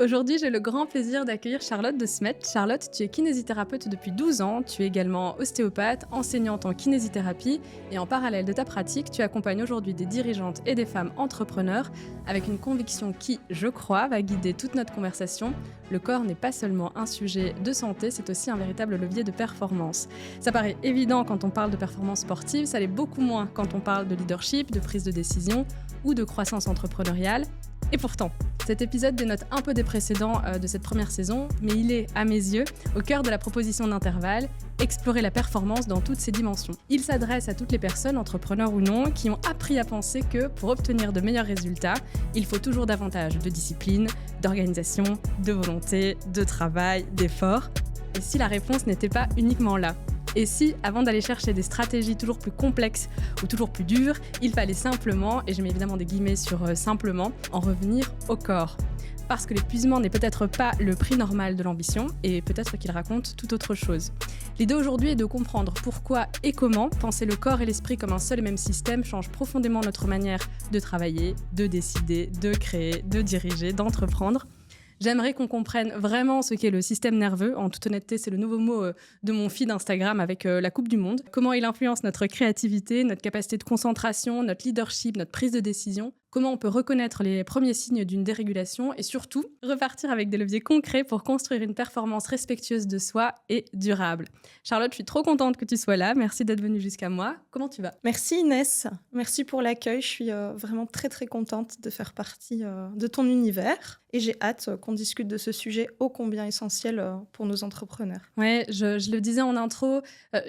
Aujourd'hui, j'ai le grand plaisir d'accueillir Charlotte de Smet. Charlotte, tu es kinésithérapeute depuis 12 ans, tu es également ostéopathe, enseignante en kinésithérapie et en parallèle de ta pratique, tu accompagnes aujourd'hui des dirigeantes et des femmes entrepreneurs avec une conviction qui, je crois, va guider toute notre conversation. Le corps n'est pas seulement un sujet de santé, c'est aussi un véritable levier de performance. Ça paraît évident quand on parle de performance sportive, ça l'est beaucoup moins quand on parle de leadership, de prise de décision ou de croissance entrepreneuriale. Et pourtant, cet épisode dénote un peu des précédents de cette première saison, mais il est, à mes yeux, au cœur de la proposition d'intervalle, explorer la performance dans toutes ses dimensions. Il s'adresse à toutes les personnes, entrepreneurs ou non, qui ont appris à penser que pour obtenir de meilleurs résultats, il faut toujours davantage de discipline, d'organisation, de volonté, de travail, d'effort. Et si la réponse n'était pas uniquement là ? Et si, avant d'aller chercher des stratégies toujours plus complexes ou toujours plus dures, il fallait simplement, et je mets évidemment des guillemets sur simplement, en revenir au corps. Parce que l'épuisement n'est peut-être pas le prix normal de l'ambition, et peut-être qu'il raconte tout autre chose. L'idée aujourd'hui est de comprendre pourquoi et comment penser le corps et l'esprit comme un seul et même système change profondément notre manière de travailler, de décider, de créer, de diriger, d'entreprendre. J'aimerais qu'on comprenne vraiment ce qu'est le système nerveux. En toute honnêteté, c'est le nouveau mot de mon feed Instagram avec la Coupe du Monde. Comment il influence notre créativité, notre capacité de concentration, notre leadership, notre prise de décision. Comment on peut reconnaître les premiers signes d'une dérégulation et surtout repartir avec des leviers concrets pour construire une performance respectueuse de soi et durable. Charlotte, je suis trop contente que tu sois là. Merci d'être venue jusqu'à moi. Comment tu vas ? Merci Inès, merci pour l'accueil. Je suis vraiment très très contente de faire partie de ton univers et j'ai hâte qu'on discute de ce sujet ô combien essentiel pour nos entrepreneurs. Ouais, je le disais en intro,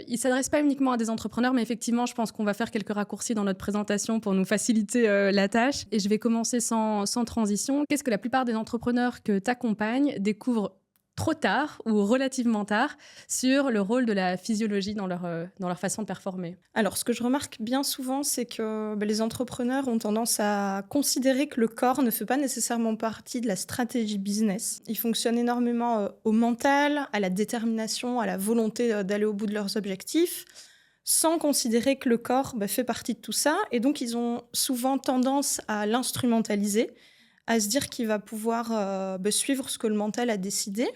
il ne s'adresse pas uniquement à des entrepreneurs, mais effectivement, je pense qu'on va faire quelques raccourcis dans notre présentation pour nous faciliter la tâche. Et je vais commencer sans transition. Qu'est-ce que la plupart des entrepreneurs que tu accompagnes découvrent trop tard ou relativement tard sur le rôle de la physiologie dans leur façon de performer ? Alors, ce que je remarque bien souvent, c'est que les entrepreneurs ont tendance à considérer que le corps ne fait pas nécessairement partie de la stratégie business. Ils fonctionnent énormément au mental, à la détermination, à la volonté d'aller au bout de leurs objectifs, sans considérer que le corps fait partie de tout ça. Et donc, ils ont souvent tendance à l'instrumentaliser, à se dire qu'il va pouvoir suivre ce que le mental a décidé.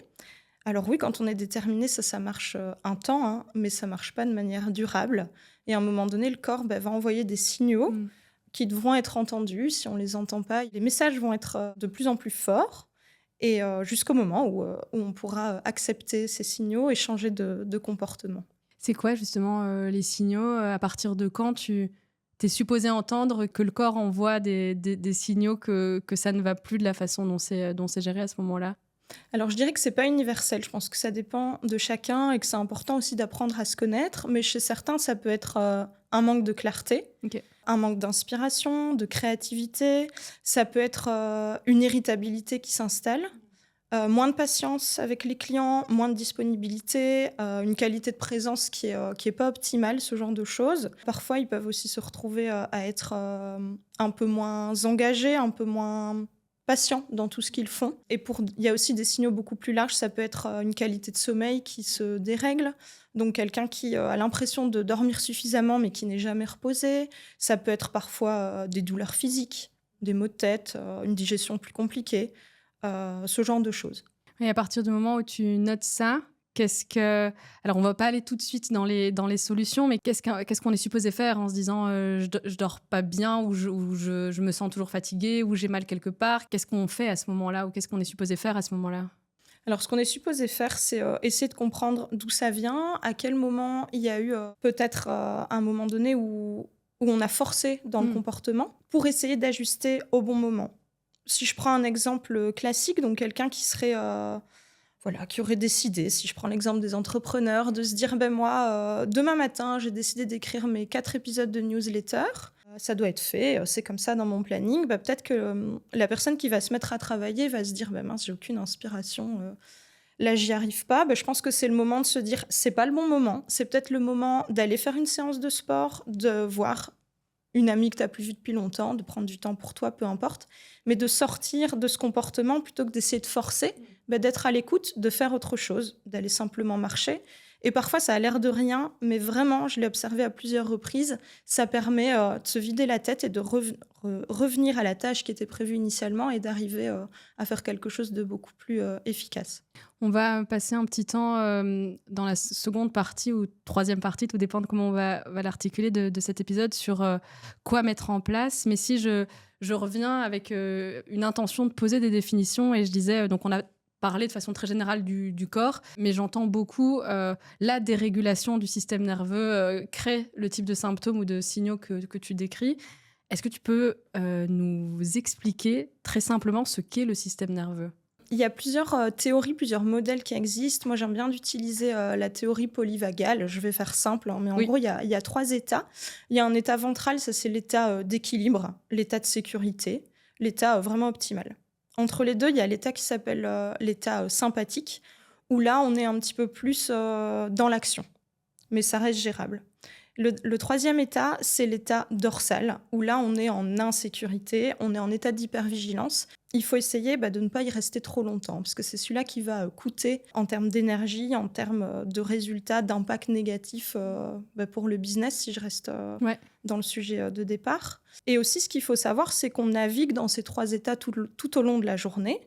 Alors oui, quand on est déterminé, ça marche un temps, mais ça marche pas de manière durable. Et à un moment donné, le corps va envoyer des signaux qui devront être entendus. Si on les entend pas, les messages vont être de plus en plus forts. Et jusqu'au moment où on pourra accepter ces signaux et changer de comportement. C'est quoi justement les signaux ? À partir de quand tu es supposé entendre que le corps envoie des signaux que ça ne va plus de la façon dont c'est géré à ce moment-là ? Alors, je dirais que c'est pas universel. Je pense que ça dépend de chacun et que c'est important aussi d'apprendre à se connaître. Mais chez certains, ça peut être un manque de clarté, un manque d'inspiration, de créativité. Ça peut être une irritabilité qui s'installe. Moins de patience avec les clients, moins de disponibilité, une qualité de présence qui est pas optimale, ce genre de choses. Parfois, ils peuvent aussi se retrouver à être un peu moins engagés, un peu moins patients dans tout ce qu'ils font. Et il y a aussi des signaux beaucoup plus larges. Ça peut être une qualité de sommeil qui se dérègle. Donc, quelqu'un qui a l'impression de dormir suffisamment, mais qui n'est jamais reposé. Ça peut être parfois des douleurs physiques, des maux de tête, une digestion plus compliquée. Ce genre de choses. Et à partir du moment où tu notes ça, alors on va pas aller tout de suite dans les solutions, mais qu'est-ce qu'on est supposé faire en se disant je dors pas bien ou je me sens toujours fatiguée ou j'ai mal quelque part ? Qu'est-ce qu'on fait à ce moment-là ou qu'est-ce qu'on est supposé faire à ce moment-là ? Alors, ce qu'on est supposé faire, c'est essayer de comprendre d'où ça vient, à quel moment il y a eu peut-être un moment donné où on a forcé dans le comportement pour essayer d'ajuster au bon moment. Si je prends un exemple classique, donc quelqu'un qui serait, qui aurait décidé, si je prends l'exemple des entrepreneurs, de se dire, moi, demain matin, j'ai décidé d'écrire mes 4 épisodes de newsletter. Ça doit être fait, c'est comme ça dans mon planning. Peut-être que la personne qui va se mettre à travailler va se dire, mince, j'ai aucune inspiration, là, j'y arrive pas. Je pense que c'est le moment de se dire, c'est pas le bon moment. C'est peut-être le moment d'aller faire une séance de sport, de voir une amie que tu n'as plus vue depuis longtemps, de prendre du temps pour toi, peu importe, mais de sortir de ce comportement plutôt que d'essayer de forcer, d'être à l'écoute, de faire autre chose, d'aller simplement marcher Et parfois, ça a l'air de rien, mais vraiment, je l'ai observé à plusieurs reprises, ça permet de se vider la tête et de revenir à la tâche qui était prévue initialement et d'arriver à faire quelque chose de beaucoup plus efficace. On va passer un petit temps dans la seconde partie ou troisième partie, tout dépend de comment on va l'articuler de cet épisode, sur quoi mettre en place. Mais si je reviens avec une intention de poser des définitions, et je disais, donc on a parlé de façon très générale du corps, mais j'entends beaucoup la dérégulation du système nerveux crée le type de symptômes ou de signaux que tu décris. Est-ce que tu peux nous expliquer très simplement ce qu'est le système nerveux ? Il y a plusieurs théories, plusieurs modèles qui existent. Moi, j'aime bien d'utiliser la théorie polyvagale. Je vais faire simple, hein, mais en gros, il y a 3 états. Il y a un état ventral, ça c'est l'état d'équilibre, l'état de sécurité, l'état vraiment optimal. Entre les deux, il y a l'état qui s'appelle l'état sympathique, où là, on est un petit peu plus dans l'action, mais ça reste gérable. Le troisième état, c'est l'état dorsal, où là, on est en insécurité, on est en état d'hypervigilance. Il faut essayer de ne pas y rester trop longtemps, parce que c'est celui-là qui va coûter en termes d'énergie, en termes de résultats, d'impact négatif pour le business, si je reste dans le sujet de départ. Et aussi, ce qu'il faut savoir, c'est qu'on navigue dans ces 3 états tout au long de la journée.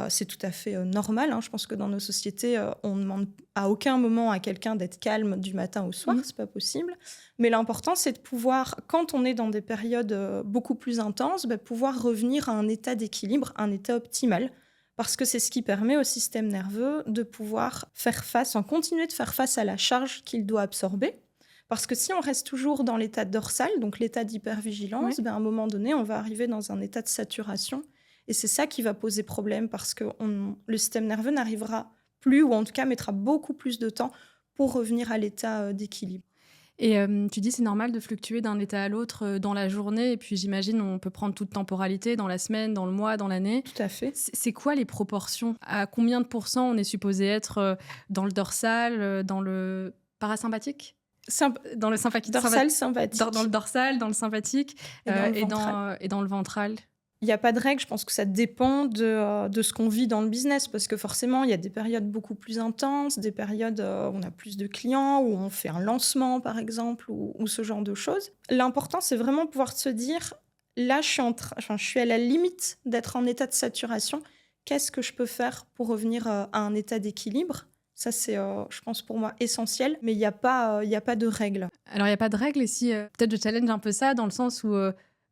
C'est tout à fait normal. Hein. Je pense que dans nos sociétés, on ne demande à aucun moment à quelqu'un d'être calme du matin au soir. C'est pas possible. Mais l'important, c'est de pouvoir, quand on est dans des périodes beaucoup plus intenses, pouvoir revenir à un état d'équilibre, un état optimal. Parce que c'est ce qui permet au système nerveux de pouvoir continuer de faire face à la charge qu'il doit absorber. Parce que si on reste toujours dans l'état dorsal, donc l'état d'hypervigilance, à un moment donné, on va arriver dans un état de saturation. Et c'est ça qui va poser problème parce que le système nerveux n'arrivera plus, ou en tout cas mettra beaucoup plus de temps pour revenir à l'état d'équilibre. Et tu dis c'est normal de fluctuer d'un état à l'autre dans la journée, et puis j'imagine on peut prendre toute temporalité, dans la semaine, dans le mois, dans l'année. Tout à fait. C'est quoi les proportions ? À combien de pourcents on est supposé être dans le dorsal, dans le parasympathique ? Dans le sympathique. Dorsal, sympathique. Dans le dorsal, dans le sympathique et dans le ventral. Il n'y a pas de règle, je pense que ça dépend de ce qu'on vit dans le business, parce que forcément, il y a des périodes beaucoup plus intenses, des périodes où on a plus de clients, où on fait un lancement, par exemple, ou ce genre de choses. L'important, c'est vraiment pouvoir se dire, là, je suis à la limite d'être en état de saturation. Qu'est-ce que je peux faire pour revenir à un état d'équilibre ? Ça, c'est, je pense, pour moi, essentiel, mais il n'y a pas de règle. Alors, il n'y a pas de règle, et si peut-être je challenge un peu ça, dans le sens où...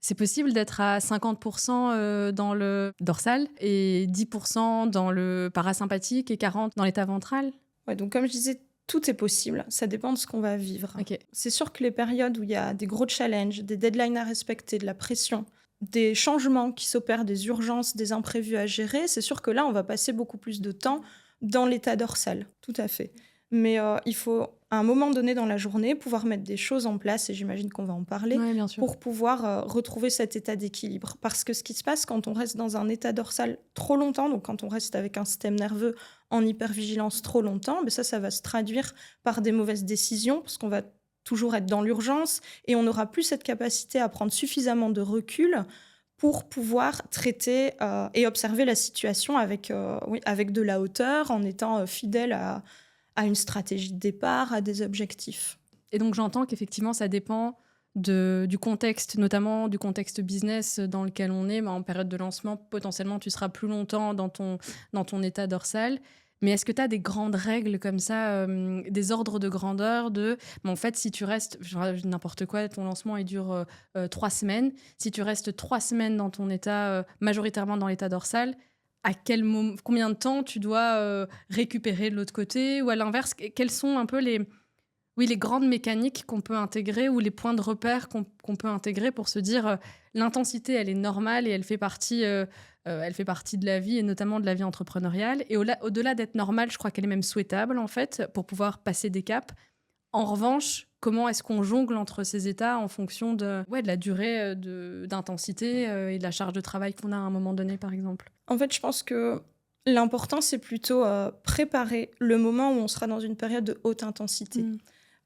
c'est possible d'être à 50% dans le dorsal et 10% dans le parasympathique et 40% dans l'état ventral ? Ouais, donc comme je disais, tout est possible. Ça dépend de ce qu'on va vivre. Okay. C'est sûr que les périodes où il y a des gros challenges, des deadlines à respecter, de la pression, des changements qui s'opèrent, des urgences, des imprévus à gérer, c'est sûr que là, on va passer beaucoup plus de temps dans l'état dorsal. Tout à fait. Mais il faut, à un moment donné dans la journée, pouvoir mettre des choses en place, et j'imagine qu'on va en parler, pour pouvoir retrouver cet état d'équilibre. Parce que ce qui se passe quand on reste dans un état dorsal trop longtemps, donc quand on reste avec un système nerveux en hypervigilance trop longtemps, ça va se traduire par des mauvaises décisions, parce qu'on va toujours être dans l'urgence, et on n'aura plus cette capacité à prendre suffisamment de recul pour pouvoir traiter et observer la situation avec de la hauteur, en étant fidèle à une stratégie de départ, à des objectifs. Et donc j'entends qu'effectivement ça dépend du contexte, notamment du contexte business dans lequel on est. En période de lancement, potentiellement tu seras plus longtemps dans ton état dorsal. Mais est-ce que tu as des grandes règles comme ça, des ordres de grandeur en fait, si tu restes, n'importe quoi, ton lancement il dure 3 semaines. Si tu restes 3 semaines dans ton état, majoritairement dans l'état dorsal, combien de temps tu dois récupérer de l'autre côté, ou à l'inverse, quelles sont un peu les grandes mécaniques qu'on peut intégrer, ou les points de repère qu'on peut intégrer pour se dire l'intensité elle est normale et elle fait partie de la vie, et notamment de la vie entrepreneuriale, et au-delà d'être normale, je crois qu'elle est même souhaitable en fait pour pouvoir passer des caps. En revanche, comment est-ce qu'on jongle entre ces états en fonction de la durée d'intensité et de la charge de travail qu'on a à un moment donné, par exemple ? En fait, je pense que l'important, c'est plutôt préparer le moment où on sera dans une période de haute intensité.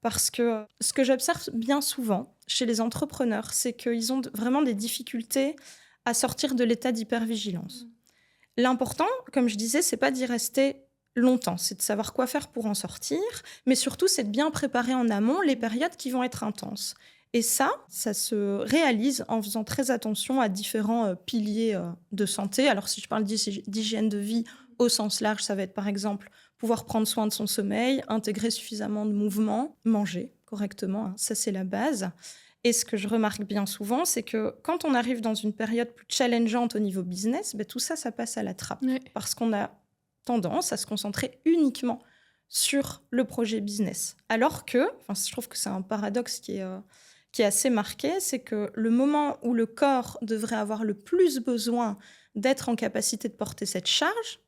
Parce que ce que j'observe bien souvent chez les entrepreneurs, c'est qu'ils ont vraiment des difficultés à sortir de l'état d'hypervigilance. L'important, comme je disais, c'est pas d'y rester longtemps. C'est de savoir quoi faire pour en sortir, mais surtout, c'est de bien préparer en amont les périodes qui vont être intenses. Et ça se réalise en faisant très attention à différents piliers de santé. Alors, si je parle d'hygiène de vie au sens large, ça va être par exemple pouvoir prendre soin de son sommeil, intégrer suffisamment de mouvements, manger correctement, hein, ça c'est la base. Et ce que je remarque bien souvent, c'est que quand on arrive dans une période plus challengeante au niveau business, tout ça, ça passe à la trappe. Ouais. Parce qu'on a tendance à se concentrer uniquement sur le projet business. Alors que, je trouve que c'est un paradoxe qui est assez marqué, c'est que le moment où le corps devrait avoir le plus besoin d'être en capacité de porter cette charge,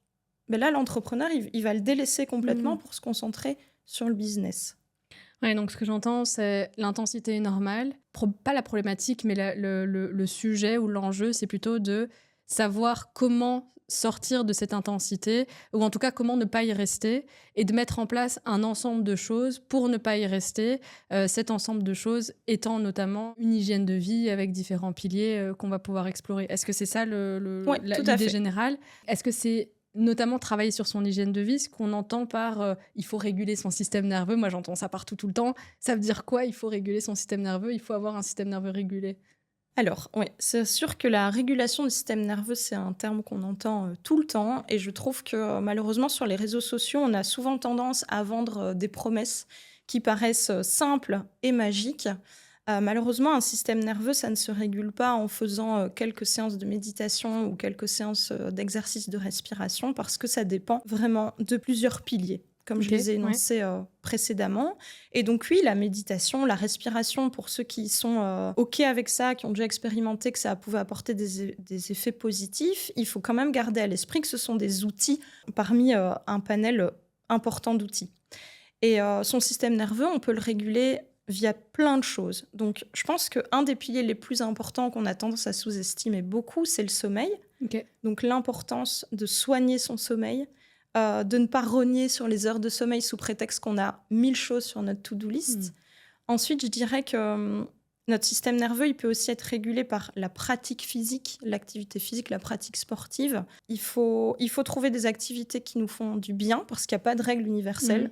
là, l'entrepreneur, il va le délaisser complètement pour se concentrer sur le business. Ouais, donc ce que j'entends, c'est l'intensité est normale. Pas la problématique, mais le sujet ou l'enjeu, c'est plutôt de savoir comment sortir de cette intensité, ou en tout cas comment ne pas y rester, et de mettre en place un ensemble de choses pour ne pas y rester. Cet ensemble de choses étant notamment une hygiène de vie avec différents piliers qu'on va pouvoir explorer. Est-ce que c'est ça Oui, l'idée générale ? Est-ce que c'est notamment travailler sur son hygiène de vie, ce qu'on entend par il faut réguler son système nerveux? Moi, j'entends ça partout tout le temps. Ça veut dire quoi? Il faut réguler son système nerveux, il faut avoir un système nerveux régulé. Alors, oui, c'est sûr que la régulation du système nerveux, c'est un terme qu'on entend tout le temps. Et je trouve que malheureusement, sur les réseaux sociaux, on a souvent tendance à vendre des promesses qui paraissent simples et magiques. Malheureusement, un système nerveux, ça ne se régule pas en faisant quelques séances de méditation ou quelques séances d'exercice de respiration, parce que ça dépend vraiment de plusieurs piliers, comme je les ai énoncés précédemment. Et donc oui, la méditation, la respiration, pour ceux qui sont OK avec ça, qui ont déjà expérimenté que ça pouvait apporter des effets positifs, il faut quand même garder à l'esprit que ce sont des outils parmi un panel important d'outils. Et son système nerveux, on peut le réguler via plein de choses. Donc, je pense qu'un des piliers les plus importants qu'on a tendance à sous-estimer beaucoup, c'est le sommeil. Donc, l'importance de soigner son sommeil, de ne pas rogner sur les heures de sommeil sous prétexte qu'on a 1000 choses sur notre to-do list. Ensuite, je dirais que notre système nerveux, il peut aussi être régulé par la pratique physique, l'activité physique, la pratique sportive. Il faut trouver des activités qui nous font du bien, parce qu'il n'y a pas de règle universelle.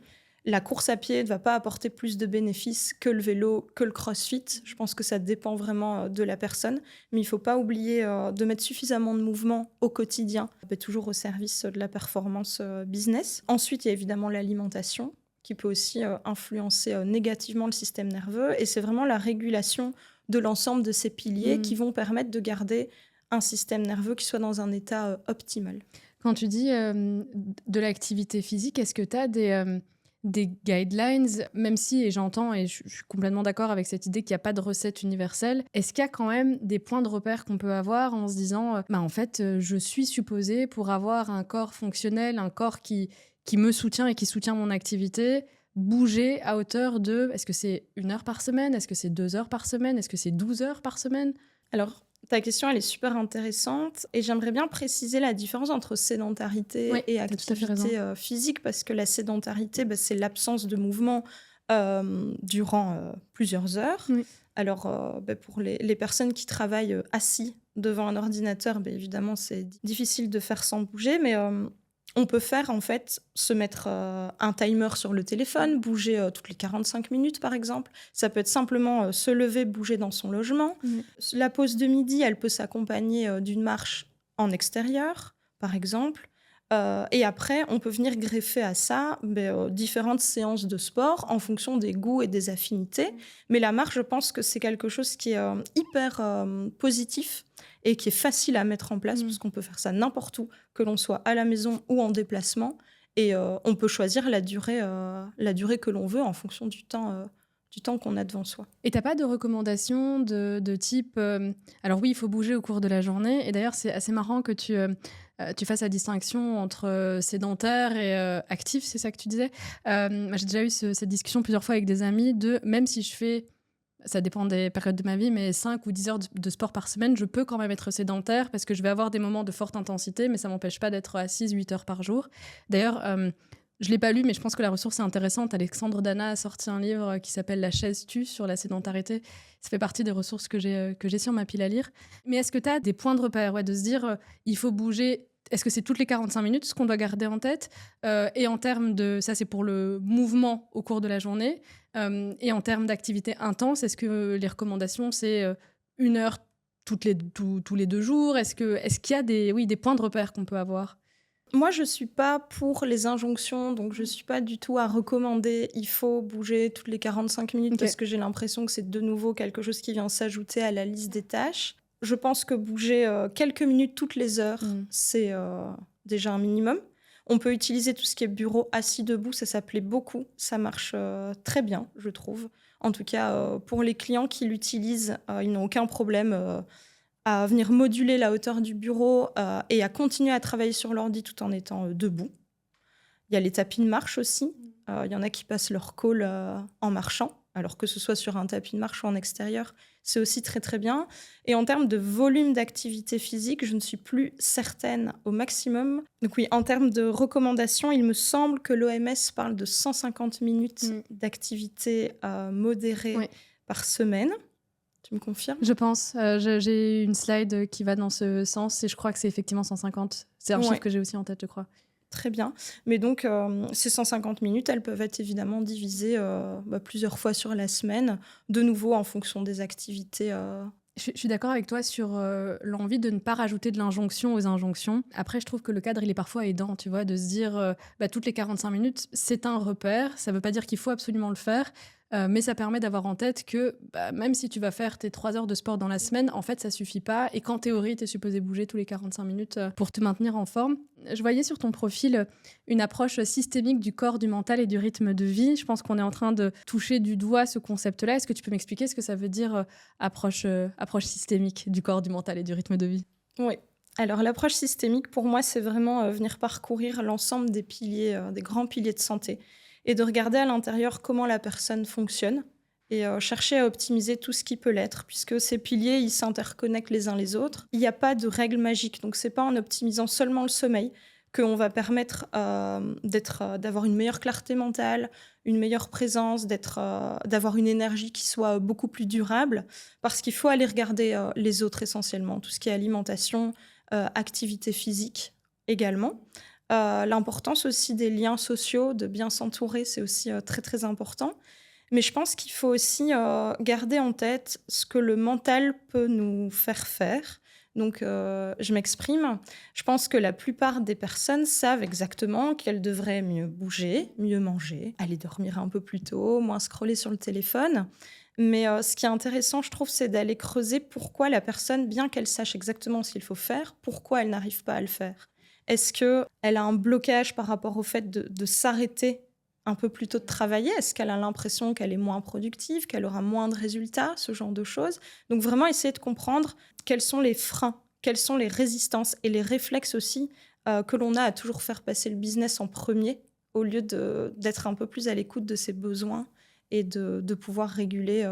La course à pied ne va pas apporter plus de bénéfices que le vélo, que le crossfit. Je pense que ça dépend vraiment de la personne. Mais il ne faut pas oublier de mettre suffisamment de mouvement au quotidien, toujours au service de la performance business. Ensuite, il y a évidemment l'alimentation, qui peut aussi influencer négativement le système nerveux. Et c'est vraiment la régulation de l'ensemble de ces piliers qui vont permettre de garder un système nerveux qui soit dans un état optimal. Quand tu dis de l'activité physique, est-ce que tu as des guidelines, même si, et j'entends, et je suis complètement d'accord avec cette idée qu'il n'y a pas de recette universelle, est-ce qu'il y a quand même des points de repère qu'on peut avoir en se disant en fait, je suis supposée, pour avoir un corps fonctionnel, un corps qui me soutient et qui soutient mon activité, bouger à hauteur de... Est-ce que c'est 1 heure par semaine? Est-ce que c'est 2 heures par semaine? Est-ce que c'est 12 heures par semaine? Alors, ta question, elle est super intéressante, et j'aimerais bien préciser la différence entre sédentarité et activité physique, parce que la sédentarité, c'est l'absence de mouvement durant plusieurs heures. Alors, pour les personnes qui travaillent assis devant un ordinateur, évidemment, c'est difficile de faire sans bouger, mais on peut faire, en fait, se mettre un timer sur le téléphone, bouger toutes les 45 minutes, par exemple. Ça peut être simplement se lever, bouger dans son logement. La pause de midi, elle peut s'accompagner d'une marche en extérieur, par exemple. Et après, on peut venir greffer à ça différentes séances de sport en fonction des goûts et des affinités. Mais la marche, je pense que c'est quelque chose qui est hyper positif et qui est facile à mettre en place, parce qu'on peut faire ça n'importe où, que l'on soit à la maison ou en déplacement. Et on peut choisir la durée que l'on veut en fonction du temps qu'on a devant soi. Et t'as pas de recommandations de type... alors oui, il faut bouger au cours de la journée. Et d'ailleurs, c'est assez marrant que tu fasses la distinction entre sédentaire et actif, c'est ça que tu disais. J'ai déjà eu cette discussion plusieurs fois avec des amis de même si je fais... Ça dépend des périodes de ma vie, mais 5 ou 10 heures de sport par semaine, je peux quand même être sédentaire parce que je vais avoir des moments de forte intensité, mais ça m'empêche pas d'être assise 8 heures par jour. D'ailleurs, je l'ai pas lu, mais je pense que la ressource est intéressante. Alexandre Dana a sorti un livre qui s'appelle La chaise tue sur la sédentarité. Ça fait partie des ressources que j'ai sur ma pile à lire. Mais est-ce que tu as des points de repère, de se dire il faut bouger Est-ce que c'est toutes les 45 minutes ce qu'on doit garder en tête? Et en termes de ça, c'est pour le mouvement au cours de la journée. Et en termes d'activité intense, est-ce que les recommandations, c'est 1 heure tous les 2 jours? Est-ce qu'il y a des points de repère qu'on peut avoir? Moi, je suis pas pour les injonctions, donc je suis pas du tout à recommander: «Il faut bouger toutes les 45 minutes», OK. parce que j'ai l'impression que c'est de nouveau quelque chose qui vient s'ajouter à la liste des tâches. Je pense que bouger, quelques minutes toutes les heures, Mmh. c'est, déjà un minimum. On peut utiliser tout ce qui est bureau assis debout, ça plaît beaucoup. Ça marche, très bien, je trouve. En tout cas, pour les clients qui l'utilisent, ils n'ont aucun problème, à venir moduler la hauteur du bureau, et à continuer à travailler sur l'ordi tout en étant, debout. Il y a les tapis de marche aussi. Il y en a qui passent leur call, en marchant, alors que ce soit sur un tapis de marche ou en extérieur, c'est aussi très, très bien. Et en termes de volume d'activité physique, je ne suis plus certaine au maximum. Donc oui, en termes de recommandations, il me semble que l'OMS parle de 150 minutes d'activité, modérée Oui. par semaine. Tu me confirmes? Je pense, j'ai une slide qui va dans ce sens et je crois que c'est effectivement 150. C'est un chiffre Ouais. que j'ai aussi en tête, je crois. Très bien. Mais donc, ces 150 minutes, elles peuvent être évidemment divisées, plusieurs fois sur la semaine, de nouveau en fonction des activités. Je suis d'accord avec toi sur l'envie de ne pas rajouter de l'injonction aux injonctions. Après, je trouve que le cadre, il est parfois aidant, tu vois, de se dire toutes les 45 minutes, c'est un repère. Ça ne veut pas dire qu'il faut absolument le faire, mais ça permet d'avoir en tête que même si tu vas faire tes 3 heures de sport dans la semaine, en fait, ça suffit pas. Et qu'en théorie, tu es supposé bouger tous les 45 minutes pour te maintenir en forme. Je voyais sur ton profil une approche systémique du corps, du mental et du rythme de vie. Je pense qu'on est en train de toucher du doigt ce concept-là. Est-ce que tu peux m'expliquer ce que ça veut dire approche systémique du corps, du mental et du rythme de vie? Oui. Alors l'approche systémique, pour moi, c'est vraiment, venir parcourir l'ensemble des piliers, des grands piliers de santé et de regarder à l'intérieur comment la personne fonctionne et chercher à optimiser tout ce qui peut l'être puisque ces piliers, ils s'interconnectent les uns les autres. Il n'y a pas de règle magique, donc c'est pas en optimisant seulement le sommeil qu'on va permettre, d'avoir une meilleure clarté mentale, une meilleure présence, d'avoir une énergie qui soit beaucoup plus durable parce qu'il faut aller regarder, les autres essentiellement, tout ce qui est alimentation, activité physique également. L'importance aussi des liens sociaux, de bien s'entourer, c'est aussi, très, très important. Mais je pense qu'il faut aussi, garder en tête ce que le mental peut nous faire faire. Donc, je m'exprime. Je pense que la plupart des personnes savent exactement qu'elles devraient mieux bouger, mieux manger, aller dormir un peu plus tôt, moins scroller sur le téléphone. Mais, ce qui est intéressant, je trouve, c'est d'aller creuser pourquoi la personne, bien qu'elle sache exactement ce qu'il faut faire, pourquoi elle n'arrive pas à le faire. Est-ce qu'elle a un blocage par rapport au fait de s'arrêter un peu plus tôt de travailler? Est-ce qu'elle a l'impression qu'elle est moins productive, qu'elle aura moins de résultats, ce genre de choses? Donc vraiment essayer de comprendre quels sont les freins, quelles sont les résistances et les réflexes aussi, que l'on a à toujours faire passer le business en premier au lieu d'être un peu plus à l'écoute de ses besoins et de pouvoir réguler,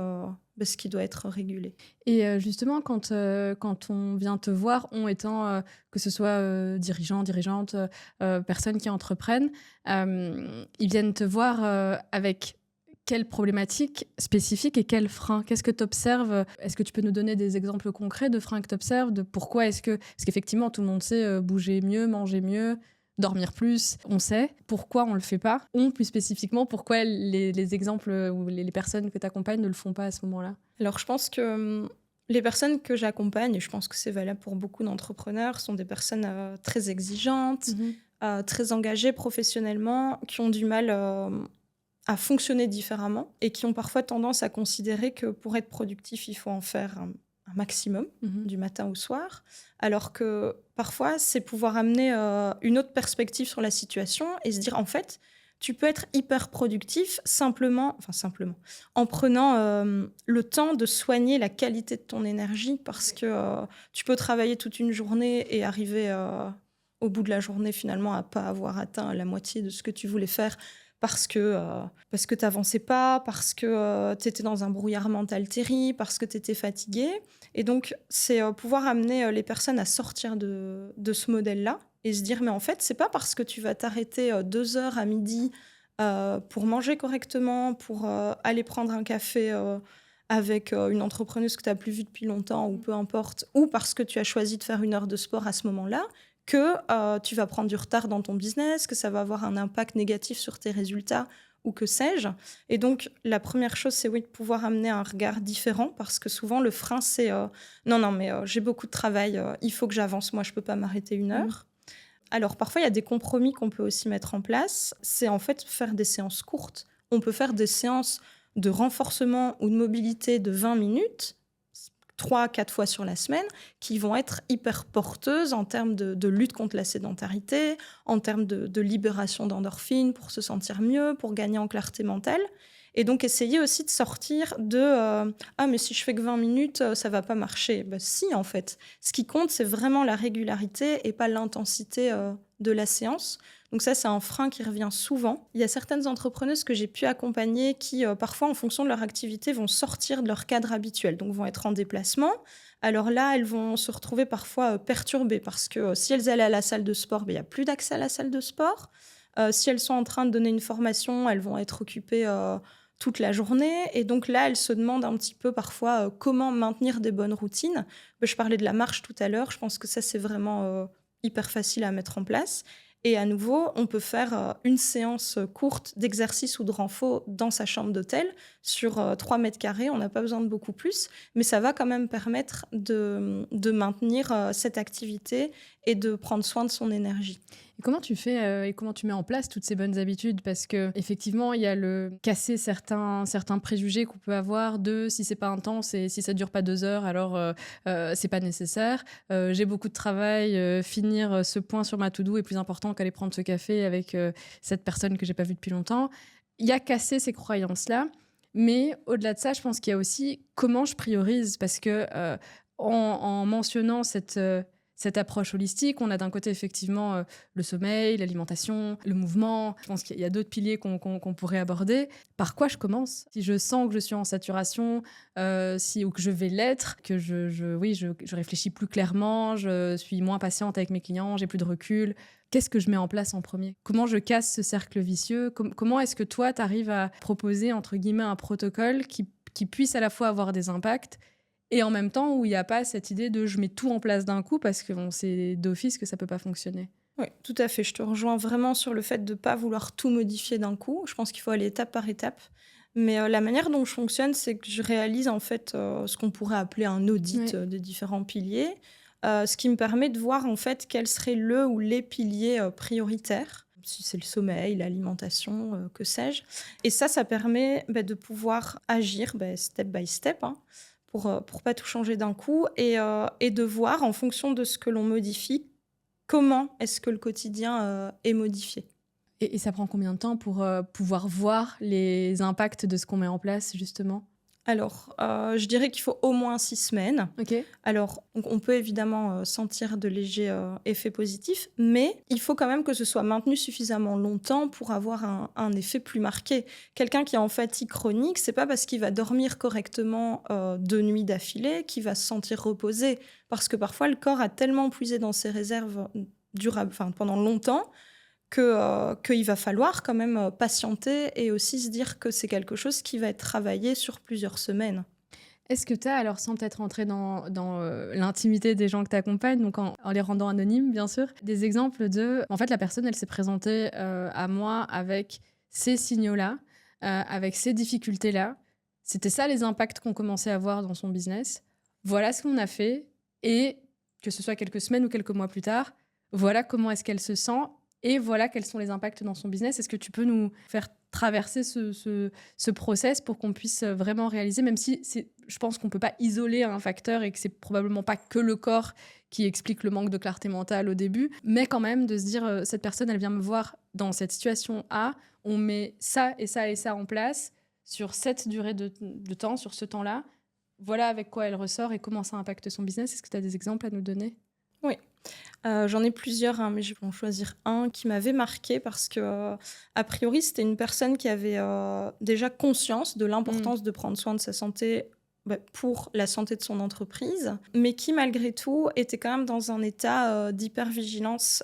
ce qui doit être régulé. Et justement, quand on vient te voir, on étant, que ce soit, dirigeant, dirigeante, personnes qui entreprennent, ils viennent te voir, avec quelles problématiques spécifiques et quels freins? Qu'est-ce que tu observes? Est-ce que tu peux nous donner des exemples concrets de freins que tu observes? De pourquoi parce qu'effectivement, tout le monde sait, bouger mieux, manger mieux, dormir plus, on sait. Pourquoi on le fait pas? Plus spécifiquement, pourquoi les exemples, ou les personnes que tu accompagnes ne le font pas à ce moment-là? Alors je pense que, les personnes que j'accompagne, et je pense que c'est valable pour beaucoup d'entrepreneurs, sont des personnes, très exigeantes, Mmh. très engagées professionnellement, qui ont du mal, à fonctionner différemment et qui ont parfois tendance à considérer que pour être productif, il faut en faire un maximum, Mmh. du matin au soir. Alors que parfois, c'est pouvoir amener une autre perspective sur la situation et se dire, en fait, tu peux être hyper productif simplement, en prenant le temps de soigner la qualité de ton énergie parce que tu peux travailler toute une journée et arriver au bout de la journée finalement à pas avoir atteint la moitié de ce que tu voulais faire parce que tu avançais pas, parce que tu étais dans un brouillard mental terrible, parce que tu étais fatigué. Et donc, c'est pouvoir amener les personnes à sortir de ce modèle-là et se dire, mais en fait, c'est pas parce que tu vas t'arrêter 2 heures à midi pour manger correctement, pour aller prendre un café avec une entrepreneuse que tu n'as plus vue depuis longtemps ou peu importe, ou parce que tu as choisi de faire 1 heure de sport à ce moment-là, que tu vas prendre du retard dans ton business, que ça va avoir un impact négatif sur tes résultats ou que sais-je. Et donc, la première chose, c'est oui, de pouvoir amener un regard différent parce que souvent, le frein, c'est non, mais j'ai beaucoup de travail, il faut que j'avance, moi, je ne peux pas m'arrêter une heure. Alors, parfois, il y a des compromis qu'on peut aussi mettre en place. C'est en fait faire des séances courtes. On peut faire des séances de renforcement ou de mobilité de 20 minutes, 3-4 fois sur la semaine, qui vont être hyper porteuses en termes de lutte contre la sédentarité, en termes de libération d'endorphines pour se sentir mieux, pour gagner en clarté mentale. Et donc, essayer aussi de sortir de ah, mais si je fais que 20 minutes, ça va pas marcher. Ben, si, en fait. Ce qui compte, c'est vraiment la régularité et pas l'intensité de la séance. Donc ça, c'est un frein qui revient souvent. Il y a certaines entrepreneuses que j'ai pu accompagner qui, parfois, en fonction de leur activité, vont sortir de leur cadre habituel, donc vont être en déplacement. Alors là, elles vont se retrouver parfois perturbées parce que si elles allaient à la salle de sport, il n'y a plus d'accès à la salle de sport. Si elles sont en train de donner une formation, elles vont être occupées toute la journée. Et donc là, elles se demandent un petit peu parfois comment maintenir des bonnes routines. Je parlais de la marche tout à l'heure. Je pense que ça, c'est vraiment hyper facile à mettre en place. Et à nouveau, on peut faire une séance courte d'exercice ou de renfo dans sa chambre d'hôtel sur 3 mètres carrés. On n'a pas besoin de beaucoup plus, mais ça va quand même permettre de maintenir cette activité et de prendre soin de son énergie. Et comment tu fais et comment tu mets en place toutes ces bonnes habitudes? Parce que effectivement, il y a le casser certains préjugés qu'on peut avoir de si c'est pas intense et si ça dure pas 2 heures, alors c'est pas nécessaire. J'ai beaucoup de travail, finir ce point sur ma to-do est plus important qu'aller prendre ce café avec cette personne que j'ai pas vue depuis longtemps. Il y a casser ces croyances-là, mais au-delà de ça, je pense qu'il y a aussi comment je priorise parce que en mentionnant cette approche holistique, on a d'un côté effectivement le sommeil, l'alimentation, le mouvement. Je pense qu'il y a d'autres piliers qu'on pourrait aborder. Par quoi je commence? Si je sens que je suis en saturation, ou que je vais l'être, que je réfléchis plus clairement, je suis moins patiente avec mes clients, j'ai plus de recul, qu'est-ce que je mets en place en premier? Comment je casse ce cercle vicieux? Comment est-ce que toi, tu arrives à proposer, entre guillemets, un protocole qui puisse à la fois avoir des impacts et en même temps où il n'y a pas cette idée de je mets tout en place d'un coup parce qu'on sait d'office que ça ne peut pas fonctionner. Oui, tout à fait. Je te rejoins vraiment sur le fait de ne pas vouloir tout modifier d'un coup. Je pense qu'il faut aller étape par étape. Mais la manière dont je fonctionne, c'est que je réalise en fait ce qu'on pourrait appeler un audit des différents piliers, ce qui me permet de voir en fait quels seraient le ou les piliers prioritaires. Si c'est le sommeil, l'alimentation, que sais-je. Et ça permet de pouvoir agir step by step, pour pas tout changer d'un coup et de voir en fonction de ce que l'on modifie, comment est-ce que le quotidien est modifié. Et ça prend combien de temps pour pouvoir voir les impacts de ce qu'on met en place, justement ? Alors, je dirais qu'il faut au moins 6 semaines. Okay. Alors, on peut évidemment sentir de légers effets positifs, mais il faut quand même que ce soit maintenu suffisamment longtemps pour avoir un effet plus marqué. Quelqu'un qui est en fatigue chronique, c'est pas parce qu'il va dormir correctement 2 nuits d'affilée qu'il va se sentir reposé, parce que parfois le corps a tellement puisé dans ses réserves pendant longtemps qu'il va falloir quand même patienter et aussi se dire que c'est quelque chose qui va être travaillé sur plusieurs semaines. Est-ce que tu as, alors sans peut-être rentrer dans l'intimité des gens que tu accompagnes, donc en les rendant anonymes, bien sûr, des exemples de... En fait, la personne, elle s'est présentée à moi avec ces signaux-là, avec ces difficultés-là. C'était ça les impacts qu'on commençait à voir dans son business. Voilà ce qu'on a fait. Et que ce soit quelques semaines ou quelques mois plus tard, voilà comment est-ce qu'elle se sent. Et voilà quels sont les impacts dans son business. Est-ce que tu peux nous faire traverser ce process pour qu'on puisse vraiment réaliser, même si je pense qu'on ne peut pas isoler un facteur et que c'est probablement pas que le corps qui explique le manque de clarté mentale au début, mais quand même de se dire, cette personne, elle vient me voir dans cette situation A, on met ça et ça et ça en place sur cette durée de temps, sur ce temps-là. Voilà avec quoi elle ressort et comment ça impacte son business. Est-ce que tu as des exemples à nous donner ? Oui. J'en ai plusieurs, mais je vais en choisir un qui m'avait marqué parce que, a priori, c'était une personne qui avait déjà conscience de l'importance de prendre soin de sa santé pour la santé de son entreprise, mais qui, malgré tout, était quand même dans un état d'hypervigilance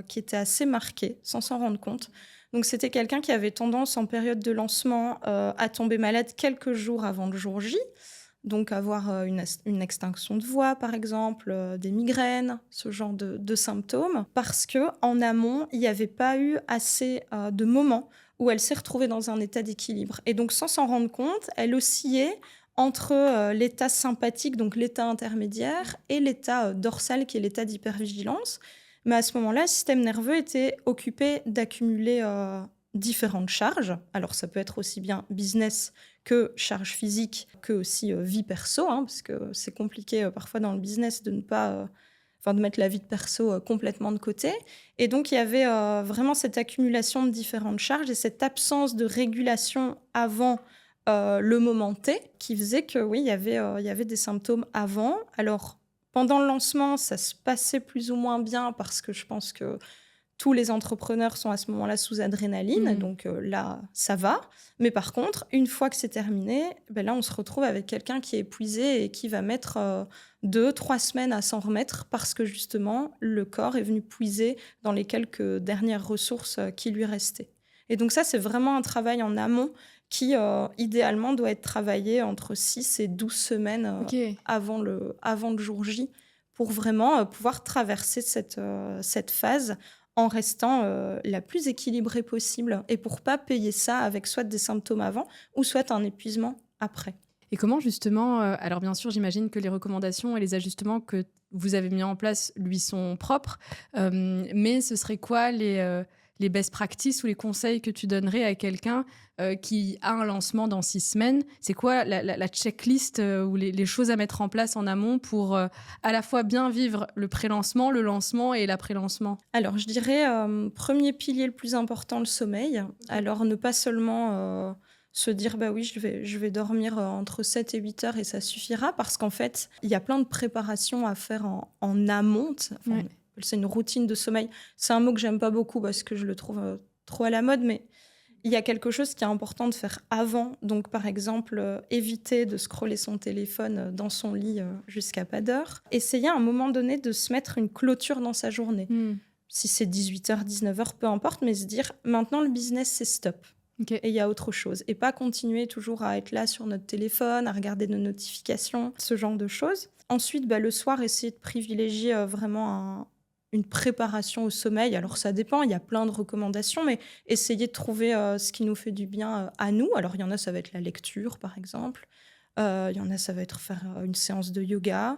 qui était assez marqué, sans s'en rendre compte. Donc, c'était quelqu'un qui avait tendance, en période de lancement, à tomber malade quelques jours avant le jour J. Donc avoir une extinction de voix, par exemple, des migraines, ce genre de symptômes, parce qu'en amont, il n'y avait pas eu assez de moments où elle s'est retrouvée dans un état d'équilibre. Et donc, sans s'en rendre compte, elle oscillait entre l'état sympathique, donc l'état intermédiaire, et l'état dorsal, qui est l'état d'hypervigilance. Mais à ce moment-là, le système nerveux était occupé d'accumuler différentes charges. Alors, ça peut être aussi bien business que charge physique, que aussi vie perso, hein, parce que c'est compliqué parfois dans le business de ne pas... de mettre la vie de perso complètement de côté. Et donc, il y avait vraiment cette accumulation de différentes charges et cette absence de régulation avant le moment T qui faisait que, oui, il y avait des symptômes avant. Alors, pendant le lancement, ça se passait plus ou moins bien parce que je pense que tous les entrepreneurs sont à ce moment-là sous adrénaline, donc là, ça va. Mais par contre, une fois que c'est terminé, là, on se retrouve avec quelqu'un qui est épuisé et qui va mettre 2-3 semaines à s'en remettre parce que justement, le corps est venu puiser dans les quelques dernières ressources qui lui restaient. Et donc ça, c'est vraiment un travail en amont qui, idéalement, doit être travaillé entre 6 et 12 semaines avant le jour J pour vraiment pouvoir traverser cette phase en restant la plus équilibrée possible et pour pas payer ça avec soit des symptômes avant ou soit un épuisement après. Et comment justement, alors bien sûr j'imagine que les recommandations et les ajustements que vous avez mis en place lui sont propres, mais ce serait quoi les best practices ou les conseils que tu donnerais à quelqu'un qui a un lancement dans 6 semaines? C'est quoi la checklist ou les choses à mettre en place en amont pour à la fois bien vivre le pré-lancement, le lancement et l'après-lancement? Alors je dirais, premier pilier le plus important, le sommeil. Alors ne pas seulement se dire bah oui, je vais dormir entre 7 et 8 heures et ça suffira, parce qu'en fait, il y a plein de préparations à faire en amont. C'est une routine de sommeil. C'est un mot que j'aime pas beaucoup parce que je le trouve trop à la mode, mais il y a quelque chose qui est important de faire avant. Donc, par exemple, éviter de scroller son téléphone dans son lit jusqu'à pas d'heure. Essayer à un moment donné de se mettre une clôture dans sa journée. Si c'est 18h, 19h, peu importe, mais se dire maintenant le business, c'est stop. Et il y a autre chose. Et pas continuer toujours à être là sur notre téléphone, à regarder nos notifications, ce genre de choses. Ensuite, le soir, essayer de privilégier vraiment une préparation au sommeil. Alors, ça dépend, il y a plein de recommandations, mais essayer de trouver ce qui nous fait du bien à nous. Alors, il y en a, ça va être la lecture, par exemple. Il y en a, ça va être faire une séance de yoga.